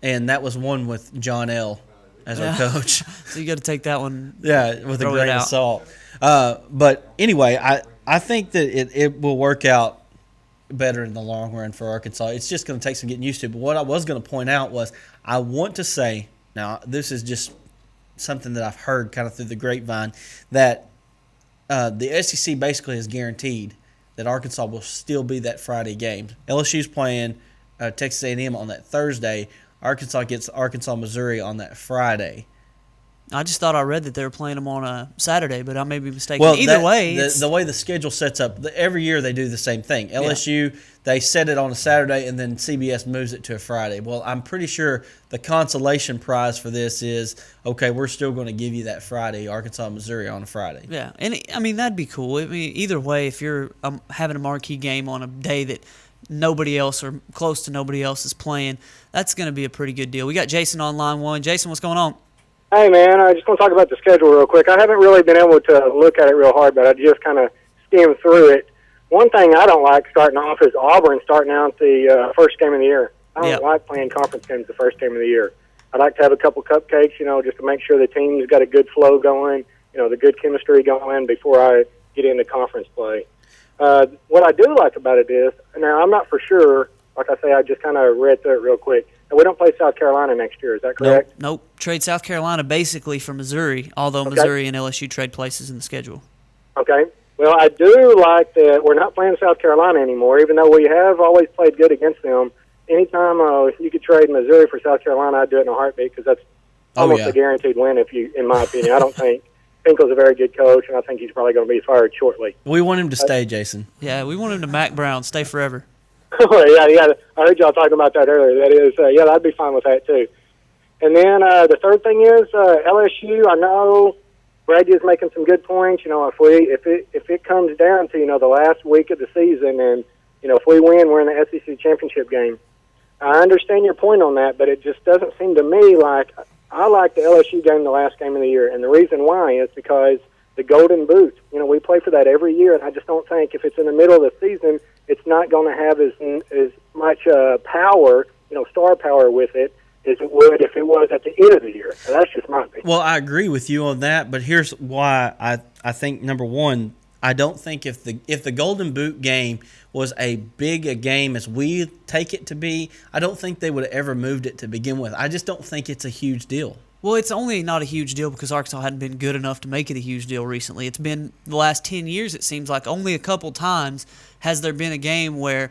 And that was one with John L. as our coach. So you got to take that one. Yeah, with a grain of salt. But anyway, I think that it will work out better in the long run for Arkansas. It's just going to take some getting used to. But what I was going to point out was I want to say, now this is just something that I've heard kind of through the grapevine, that the SEC basically is guaranteed that Arkansas will still be that Friday game. LSU's playing Texas A&M on that Thursday. Arkansas gets Missouri on that Friday. I just thought I read that they were playing them on a Saturday, but I may be mistaken. Well, either way, the way the schedule sets up, every year they do the same thing. LSU, they set it on a Saturday, and then CBS moves it to a Friday. Well, I'm pretty sure the consolation prize for this is, okay, we're still going to give you that Friday, Arkansas, Missouri on a Friday. Yeah, and I mean, that'd be cool. I mean, either way, if you're having a marquee game on a day that nobody else or close to nobody else is playing, that's going to be a pretty good deal. We got Jason on line 1. Jason, what's going on? Hey, man, I just want to talk about the schedule real quick. I haven't really been able to look at it real hard, but I just kind of skimmed through it. One thing I don't like starting off is Auburn starting out the first game of the year. I don't like playing conference games the first game of the year. I like to have a couple cupcakes, just to make sure the team's got a good flow going, the good chemistry going before I get into conference play. What I do like about it is, now I'm not for sure, like I say, I just kind of read through it real quick, and we don't play South Carolina next year, is that correct? Nope. Trade South Carolina basically for Missouri, although Okay. Missouri and LSU trade places in the schedule. Okay. Well, I do like that we're not playing South Carolina anymore, even though we have always played good against them. Anytime if you could trade Missouri for South Carolina, I'd do it in a heartbeat because that's almost a guaranteed win, in my opinion. I don't think Finkel's a very good coach, and I think he's probably going to be fired shortly. We want him to stay, Jason. Yeah, we want him to Mac Brown, stay forever. yeah. I heard y'all talking about that earlier. That is, yeah, I'd be fine with that too. And then the third thing is LSU. I know Brady is making some good points. You know, if it comes down to the last week of the season, and if we win, we're in the SEC championship game. I understand your point on that, but it just doesn't seem to me like I like the LSU game, the last game of the year, and the reason why is because the Golden Boot. We play for that every year, and I just don't think if it's in the middle of the season, it's not going to have as much power, star power with it as it would if it was at the end of the year. So that's just my opinion. Well, I agree with you on that, but here's why I think, number one, I don't think if the Golden Boot game was a big a game as we take it to be, I don't think they would have ever moved it to begin with. I just don't think it's a huge deal. Well, it's only not a huge deal because Arkansas hadn't been good enough to make it a huge deal recently. It's been the last 10 years, it seems like, only a couple times has there been a game where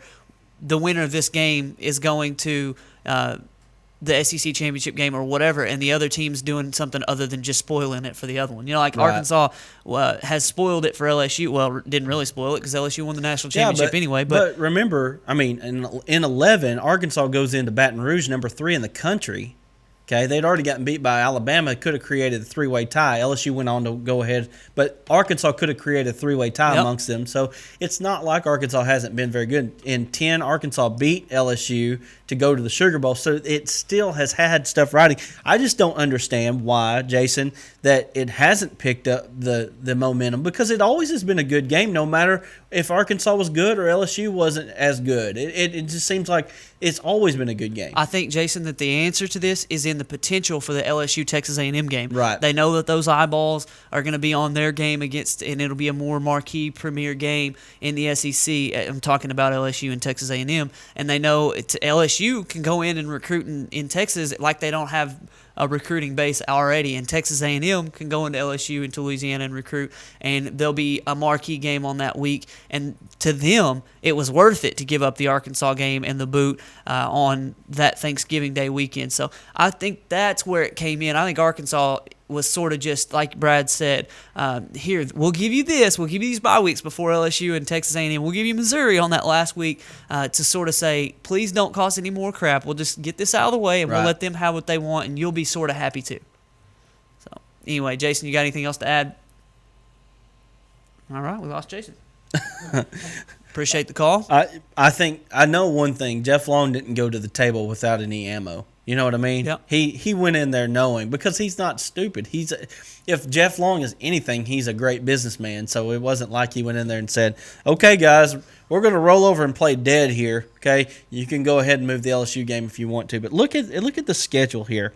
the winner of this game is going to the SEC championship game or whatever, and the other team's doing something other than just spoiling it for the other one. Right. Arkansas has spoiled it for LSU. Well, didn't really spoil it because LSU won the national championship anyway. But remember, I mean, in 11, Arkansas goes into Baton Rouge, number 3 in the country. Okay, they'd already gotten beat by Alabama. Could have created a three-way tie. LSU went on to go ahead, but Arkansas could have created a three-way tie amongst them. So it's not like Arkansas hasn't been very good. In 10, Arkansas beat LSU to go to the Sugar Bowl. So it still has had stuff riding. I just don't understand why, Jason, that it hasn't picked up the momentum, because it always has been a good game, no matter if Arkansas was good or LSU wasn't as good. It just seems like it's always been a good game. I think, Jason, that the answer to this is in the potential for the LSU Texas A&M game. Right. They know that those eyeballs are going to be on their game against, and it'll be a more marquee premier game in the SEC. I'm talking about LSU and Texas A&M, and they know LSU can go in and recruit in Texas like they don't have a recruiting base already, and Texas A&M can go into LSU into Louisiana and recruit, and there'll be a marquee game on that week. And to them, it was worth it to give up the Arkansas game and the boot on that Thanksgiving Day weekend. So I think that's where it came in. I think Arkansas was sort of just like Brad said, here, we'll give you this. We'll give you these bye weeks before LSU and Texas A&M. We'll give you Missouri on that last week to sort of say, please don't cause any more crap. We'll just get this out of the way, and we'll let them have what they want, and you'll be sort of happy too. So anyway, Jason, you got anything else to add? All right, we lost Jason. Appreciate the call. I think I know one thing. Jeff Long didn't go to the table without any ammo. You know what I mean? Yep. He went in there knowing, because he's not stupid. If Jeff Long is anything, he's a great businessman. So it wasn't like he went in there and said, "Okay, guys, we're going to roll over and play dead here. Okay, you can go ahead and move the LSU game if you want to." But look at the schedule here.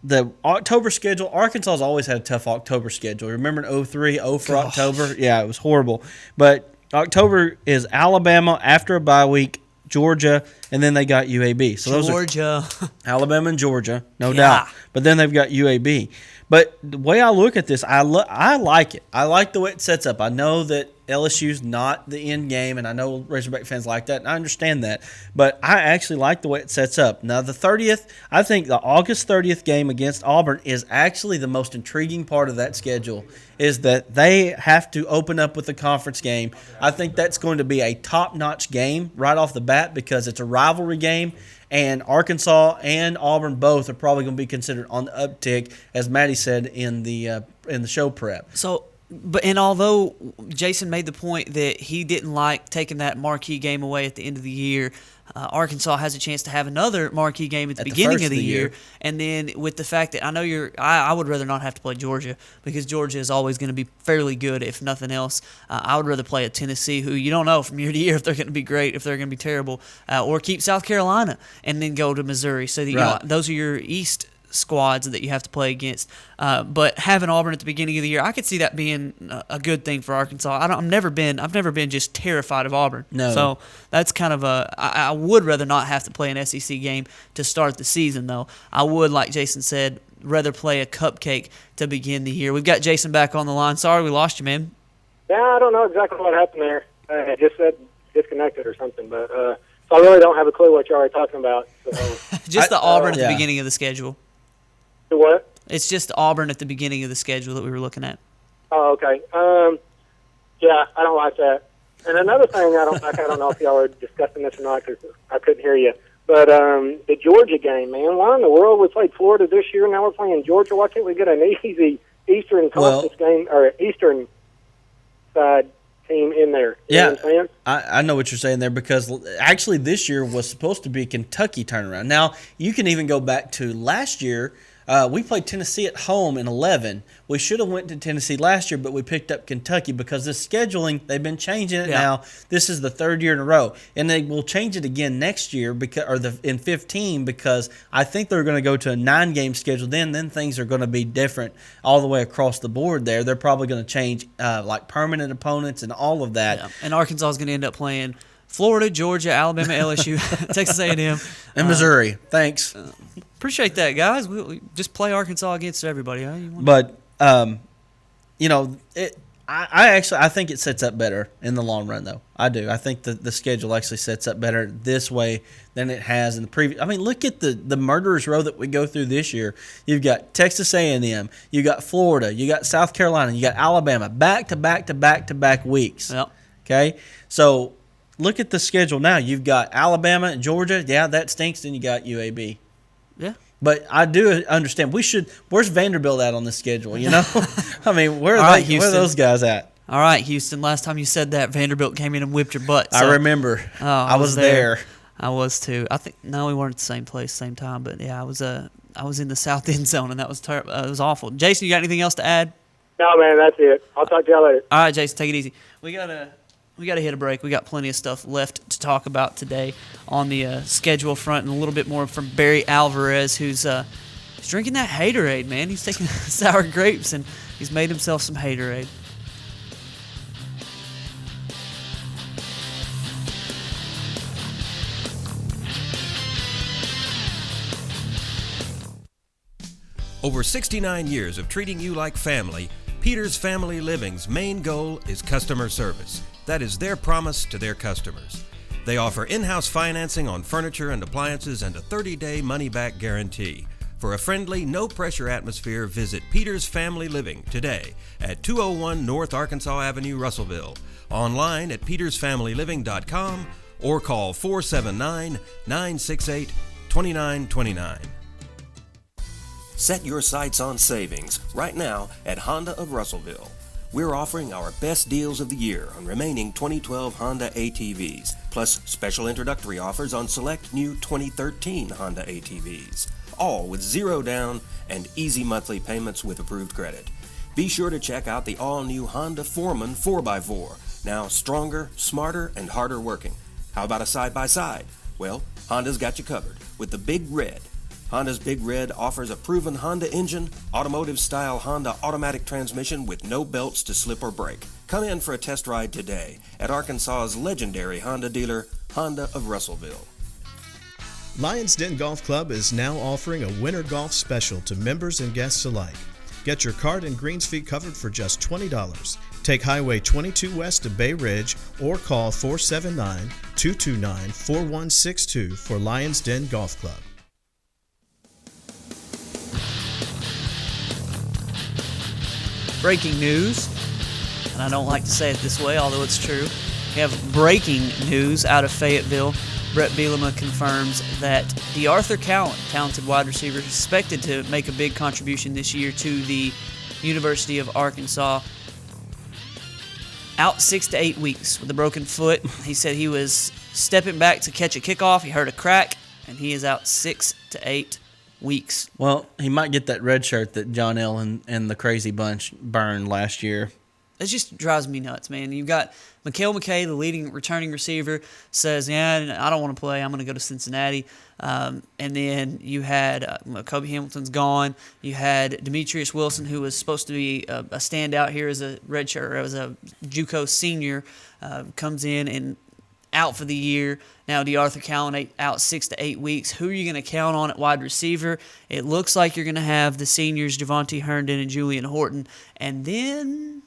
The October schedule, Arkansas's always had a tough October schedule. Remember in 03, 0 for October? Yeah, it was horrible. But October is Alabama after a bye week, Georgia, and then they got UAB. So Georgia. Those are Alabama and Georgia, no doubt. But then they've got UAB. But the way I look at this, I like it. I like the way it sets up. I know that LSU's not the end game, and I know Razorback fans like that, and I understand that. But I actually like the way it sets up. Now, the 30th, I think the August 30th game against Auburn is actually the most intriguing part of that schedule, is that they have to open up with a conference game. I think that's going to be a top-notch game right off the bat, because it's a rivalry game, and Arkansas and Auburn both are probably going to be considered on the uptick, as Maddie said in the show prep. So, and although Jason made the point that he didn't like taking that marquee game away at the end of the year, Arkansas has a chance to have another marquee game at the beginning of the year. And then with the fact that I know I would rather not have to play Georgia, because Georgia is always going to be fairly good, if nothing else. I would rather play a Tennessee, who you don't know from year to year if they're going to be great, if they're going to be terrible, or keep South Carolina and then go to Missouri. So that, those are your East squads that you have to play against. But having Auburn at the beginning of the year, I could see that being a good thing for Arkansas. I've never been just terrified of Auburn. No. So that's kind of I would rather not have to play an SEC game to start the season, though. I would, like Jason said, rather play a cupcake to begin the year. We've got Jason back on the line. Sorry we lost you, man. Yeah, I don't know exactly what happened there. It just said disconnected or something, but so I really don't have a clue what you're talking about. So. Just the Auburn at the beginning of the schedule. The what? It's just Auburn at the beginning of the schedule that we were looking at. Oh, okay. Yeah, I don't like that. And another thing I don't like, I don't know if y'all are discussing this or not because I couldn't hear you, but the Georgia game, man, why in the world we played Florida this year, now we're playing Georgia? Why can't we get an easy Eastern Conference game or Eastern side team in there? You know what I'm saying? I know what you're saying there because actually this year was supposed to be Kentucky turnaround. Now, you can even go back to last year. We played Tennessee at home in 11. We should have went to Tennessee last year, but we picked up Kentucky because this scheduling, they've been changing it now. This is the third year in a row. And they will change it again next year in 15 because I think they're going to go to a 9-game schedule. Then things are going to be different all the way across the board there. They're probably going to change like permanent opponents and all of that. Yeah. And Arkansas is going to end up playing Florida, Georgia, Alabama, LSU, Texas A&M. And Missouri. Thanks. Appreciate that, guys. We just play Arkansas against everybody. Huh? But, you know, I think it sets up better in the long run, though. I do. I think the schedule actually sets up better this way than it has in the previous. I mean, look at the murderer's row that we go through this year. You've got Texas A&M. You got Florida. You got South Carolina. You got Alabama. Back-to-back weeks. Yep. Okay? So look at the schedule now. You've got Alabama and Georgia. Yeah, that stinks. Then you got UAB. Yeah. But I do understand. Where's Vanderbilt at on the schedule, you know? I mean, where are those guys at? All right, Houston. Last time you said that, Vanderbilt came in and whipped your butt. So. I remember. Oh, I was there. I was too. I think we weren't at the same place, same time, but yeah, I was in the south end zone, and that was terrible. It was awful. Jason, you got anything else to add? No, man, that's it. I'll talk to y'all later. All right, Jason, take it easy. We gotta hit a break. We got plenty of stuff left to talk about today on the schedule front, and a little bit more from Barry Alvarez, who's drinking that Haterade, man. He's taking sour grapes and he's made himself some Haterade. Over 69 years of treating you like family, Peters Family Living's main goal is customer service. That is their promise to their customers. They offer in-house financing on furniture and appliances and a 30-day money-back guarantee. For a friendly, no-pressure atmosphere, visit Peters Family Living today at 201 North Arkansas Avenue, Russellville. Online at petersfamilyliving.com or call 479-968-2929. Set your sights on savings right now at Honda of Russellville. We're offering our best deals of the year on remaining 2012 Honda ATVs, plus special introductory offers on select new 2013 Honda ATVs, all with zero down and easy monthly payments with approved credit. Be sure to check out the all-new Honda Foreman 4x4, now stronger, smarter, and harder working. How about a side-by-side? Well, Honda's got you covered with the Big Red. Honda's Big Red offers a proven Honda engine, automotive-style Honda automatic transmission with no belts to slip or break. Come in for a test ride today at Arkansas's legendary Honda dealer, Honda of Russellville. Lions Den Golf Club is now offering a winter golf special to members and guests alike. Get your cart and greens feet covered for just $20. Take Highway 22 west to Bay Ridge or call 479-229-4162 for Lions Den Golf Club. Breaking news, and I don't like to say it this way, although it's true. We have breaking news out of Fayetteville. Brett Bielema confirms that DeArthur Cowan, talented wide receiver, is expected to make a big contribution this year to the University of Arkansas. Out 6 to 8 weeks with a broken foot. He said he was stepping back to catch a kickoff. He heard a crack, and he is out 6 to 8 weeks. Well, he might get that red shirt that John L. and the Crazy Bunch burned last year. it just drives me nuts, man. You've got Mikael McKay, the leading returning receiver, says, yeah, I don't want to play. I'm going to go to Cincinnati. And then you had Kobe Hamilton's gone. You had Demetrius Wilson, who was supposed to be a standout here as a redshirt, or as a JUCO senior, comes in and out for the year. Now DeArthur Callan out 6 to 8 weeks. Who are you going to count on at wide receiver? It looks like you're going to have the seniors Javonte Herndon and Julian Horton. And then...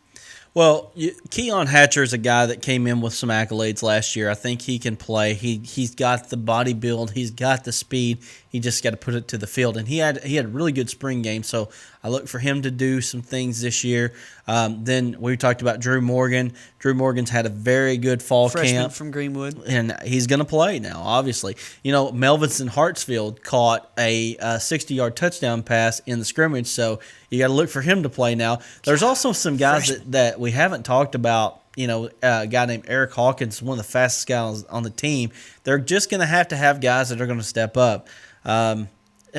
Well, Keon Hatcher is a guy that came in with some accolades last year. I think he can play. He's got the body build. He's got the speed. He just got to put it to the field. And he had a really good spring game, so I look for him to do some things this year. Then we talked about Drew Morgan. Drew Morgan's had a very good fall freshman camp. From Greenwood. And he's going to play now, obviously. You know, Melvinson Hartsfield caught a 60-yard touchdown pass in the scrimmage, so you got to look for him to play now. There's also some guys that we haven't talked about. You know, a guy named Eric Hawkins, one of the fastest guys on the team. They're just going to have guys that are going to step up. I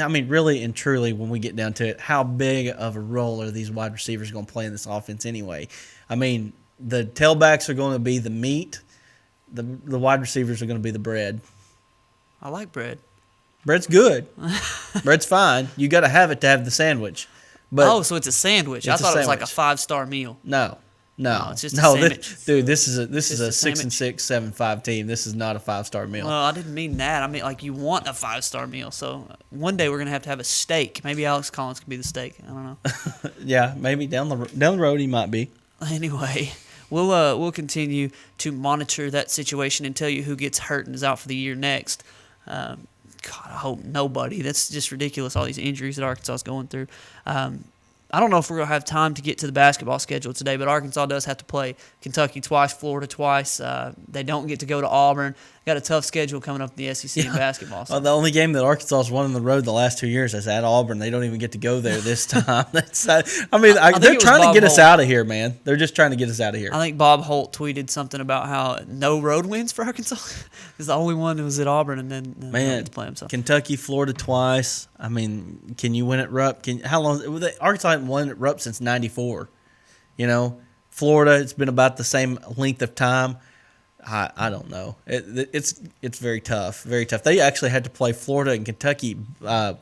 mean, really and truly, when we get down to it, how big of a role are these wide receivers going to play in this offense anyway? I mean, the tailbacks are going to be the meat. The wide receivers are going to be the bread. I like bread. Bread's good. Bread's fine. You got to have it to have the sandwich. But so it's a sandwich. I thought it was like a 5-star meal. No, it's just a sandwich. This is a 6-6, 7-5 team. This is not a 5-star meal. Well, I didn't mean that. I mean, like, you want a 5-star meal. So one day we're gonna have to have a steak. Maybe Alex Collins could be the steak. I don't know. Yeah, maybe down the road he might be. Anyway, we'll continue to monitor that situation and tell you who gets hurt and is out for the year next. God, I hope nobody. That's just ridiculous, all these injuries that Arkansas is going through. I don't know if we're going to have time to get to the basketball schedule today, but Arkansas does have to play Kentucky twice, Florida twice. They don't get to go to Auburn. Got a tough schedule coming up in the SEC in basketball. So. Well, the only game that Arkansas has won on the road the last 2 years is at Auburn. They don't even get to go there this time. They're trying to get us out of here, man. They're just trying to get us out of here. I think Bob Holt tweeted something about how no road wins for Arkansas. He's the only one who was at Auburn, and then man, to play himself. Kentucky, Florida twice. I mean, can you win at Rupp? How long? Arkansas hadn't won at Rupp since '94. You know, Florida, it's been about the same length of time. I don't know. It's very tough, very tough. They actually had to play Florida and Kentucky.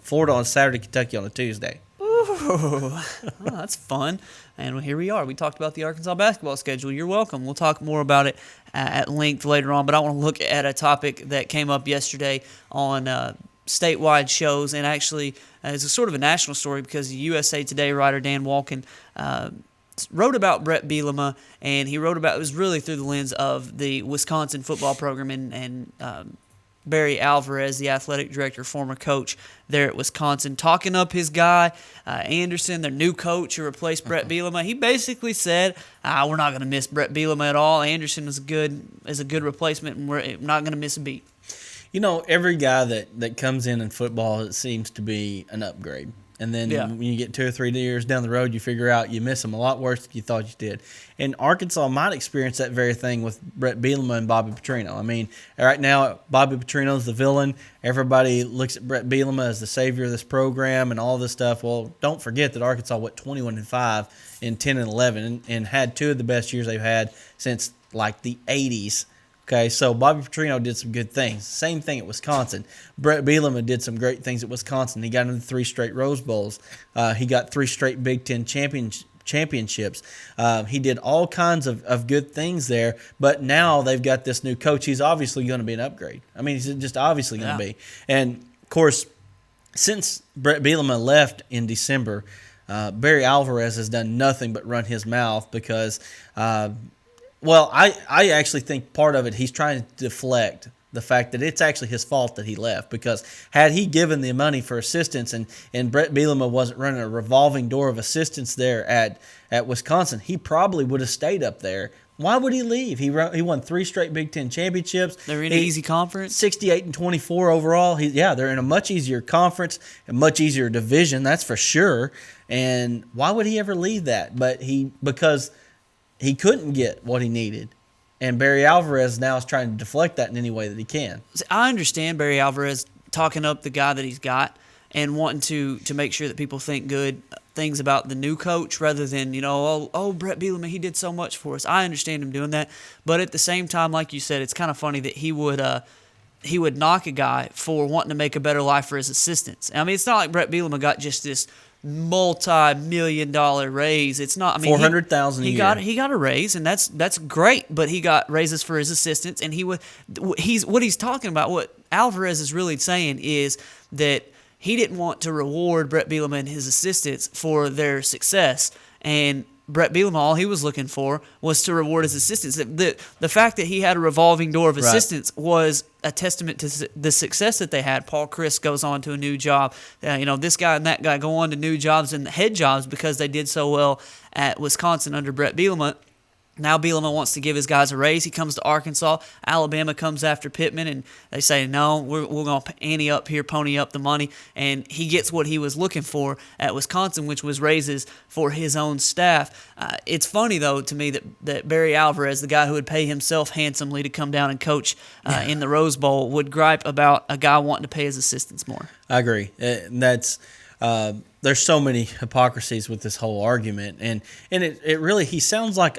Florida on Saturday, Kentucky on a Tuesday. Ooh, that's fun. And here we are. We talked about the Arkansas basketball schedule. You're welcome. We'll talk more about it at length later on. But I want to look at a topic that came up yesterday on statewide shows, and actually it's a sort of a national story because the USA Today writer Dan Walken wrote about Brett Bielema, and he wrote about it was really through the lens of the Wisconsin football program and Barry Alvarez, the athletic director, former coach there at Wisconsin, talking up his guy, Anderson, their new coach who replaced Brett Bielema. He basically said, we're not going to miss Brett Bielema at all. Anderson is a good replacement, and we're not going to miss a beat. You know, every guy that comes in football, it seems to be an upgrade. And then when you get 2 or 3 years down the road, you figure out you miss them a lot worse than you thought you did. And Arkansas might experience that very thing with Brett Bielema and Bobby Petrino. I mean, right now, Bobby Petrino's the villain. Everybody looks at Brett Bielema as the savior of this program and all this stuff. Well, don't forget that Arkansas went 21-5 in 10 and 11 and had 2 of the best years they've had since like the 80s. Okay, so Bobby Petrino did some good things. Same thing at Wisconsin. Brett Bielema did some great things at Wisconsin. He got into 3 straight Rose Bowls. He got 3 straight Big Ten championships. He did all kinds of good things there, but now they've got this new coach. He's obviously going to be an upgrade. I mean, he's just obviously going to be. And, of course, since Brett Bielema left in December, Barry Alvarez has done nothing but run his mouth because well, I actually think part of it, he's trying to deflect the fact that it's actually his fault that he left, because had he given the money for assistants and Brett Bielema wasn't running a revolving door of assistants there at Wisconsin, he probably would have stayed up there. Why would he leave? He won 3 straight Big Ten championships. They're in an easy conference. 68-24 overall. They're in a much easier conference, a much easier division, that's for sure. And why would he ever leave that? Because he couldn't get what he needed. And Barry Alvarez now is trying to deflect that in any way that he can. I understand Barry Alvarez talking up the guy that he's got and wanting to make sure that people think good things about the new coach rather than, Brett Bielema, he did so much for us. I understand him doing that. But at the same time, like you said, it's kind of funny that he would knock a guy for wanting to make a better life for his assistants. I mean, it's not like Brett Bielema got just this multi-million-dollar raise. It's not. I mean, $400,000 a year. He got a raise, and that's great. But he got raises for his assistants, and what he's talking about. What Alvarez is really saying is that he didn't want to reward Brett Bielema and his assistants for their success, and Brett Bielema, all he was looking for was to reward his assistants. The fact that he had a revolving door of assistants was a testament to the success that they had. Paul Chris goes on to a new job. This guy and that guy go on to new jobs and head jobs because they did so well at Wisconsin under Brett Bielema. Now Bielema wants to give his guys a raise. He comes to Arkansas. Alabama comes after Pittman, and they say, no, we're going to ante up here, pony up the money. And he gets what he was looking for at Wisconsin, which was raises for his own staff. It's funny, though, to me that Barry Alvarez, the guy who would pay himself handsomely to come down and coach in the Rose Bowl, would gripe about a guy wanting to pay his assistants more. I agree. There's so many hypocrisies with this whole argument, and it really he sounds like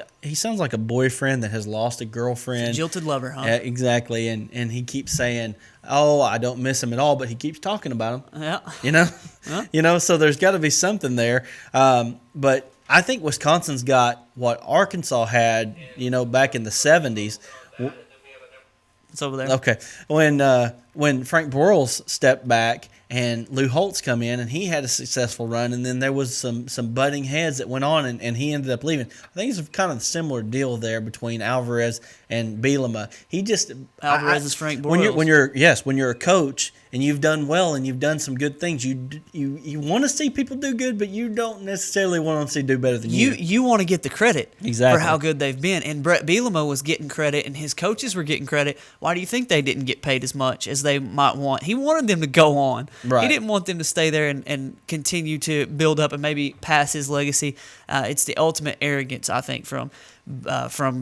a boyfriend that has lost a girlfriend, jilted lover, huh? Yeah, exactly, and he keeps saying, "Oh, I don't miss him at all," but he keeps talking about him. Yeah, Huh? So there's got to be something there. But I think Wisconsin's got what Arkansas had, back in the 70s. It's over there. Okay, when Frank Broyles stepped back and Lou Holtz come in, and he had a successful run, and then there was some butting heads that went on, and he ended up leaving. I think it's kind of a similar deal there between Alvarez and Bielema. Alvarez is Frank Broyles. When you're a coach and you've done well and you've done some good things, you want to see people do good, but you don't necessarily want them to do better than you. You want to get the credit exactly for how good they've been, and Brett Bielema was getting credit, and his coaches were getting credit. Why do you think they didn't get paid as much as they might want? He wanted them to go on. Right. He didn't want them to stay there and continue to build up and maybe pass his legacy. It's the ultimate arrogance, I think, from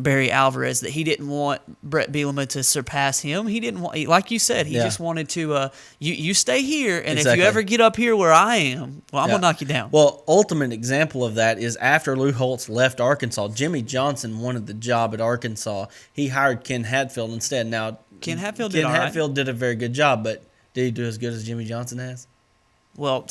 Barry Alvarez, that he didn't want Brett Bielema to surpass him. He didn't want, like you said, he just wanted to. You stay here, and exactly. if you ever get up here where I am, well, I'm gonna knock you down. Well, ultimate example of that is after Lou Holtz left Arkansas, Jimmy Johnson wanted the job at Arkansas. He hired Ken Hatfield instead. Now Ken Hatfield did a very good job, but did he do as good as Jimmy Johnson has? Well,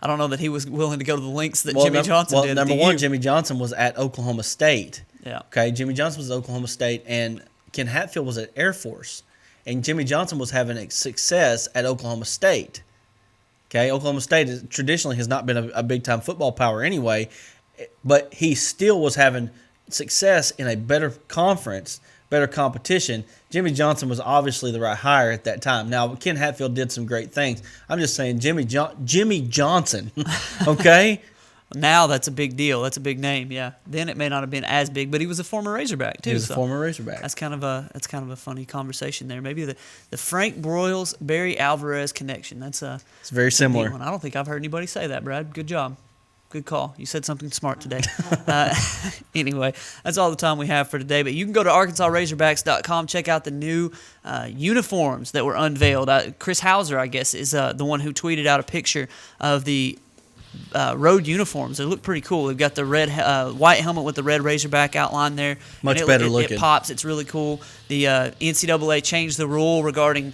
I don't know that he was willing to go to the lengths that Jimmy Johnson did. Number one, Jimmy Johnson was at Oklahoma State. Yeah. Okay, Jimmy Johnson was at Oklahoma State, and Ken Hatfield was at Air Force. And Jimmy Johnson was having success at Oklahoma State. Okay, Oklahoma State traditionally has not been a big-time football power anyway, but he still was having success in a better conference, better competition. Jimmy Johnson was obviously the right hire at that time. Now, Ken Hatfield did some great things. I'm just saying Jimmy Johnson, okay? Now that's a big deal. That's a big name, yeah. Then it may not have been as big, but he was a former Razorback too. He was a former Razorback. That's kind of a funny conversation there. Maybe the Frank Broyles Barry Alvarez connection. It's very similar. I don't think I've heard anybody say that, Brad. Good job. Good call. You said something smart today. Anyway, that's all the time we have for today. But you can go to ArkansasRazorbacks.com, check out the new uniforms that were unveiled. Chris Hauser, I guess, is the one who tweeted out a picture of the road uniforms. They look pretty cool. They've got the red white helmet with the red Razorback outline there. Much better looking. It pops. It's really cool. The NCAA changed the rule regarding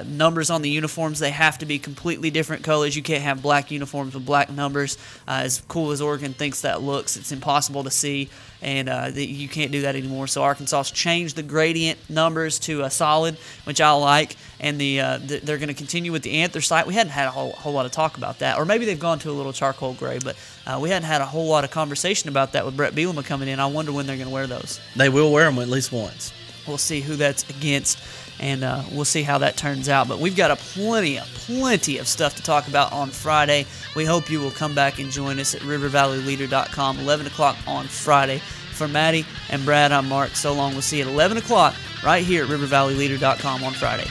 numbers on the uniforms. They have to be completely different colors. You can't have black uniforms with black numbers. As cool as Oregon thinks that looks, it's impossible to see, and you can't do that anymore. So Arkansas's changed the gradient numbers to a solid, which I like, and they're going to continue with the anthracite. We hadn't had a whole lot of talk about that, or maybe they've gone to a little charcoal gray, but we hadn't had a whole lot of conversation about that with Brett Bielema coming in. I wonder when they're going to wear those. They will wear them at least once. We'll see who that's against, and we'll see how that turns out. But we've got plenty of stuff to talk about on Friday. We hope you will come back and join us at rivervalleyleader.com, 11 o'clock on Friday. For Maddie and Brad, I'm Mark. So long. We'll see you at 11 o'clock right here at rivervalleyleader.com on Friday.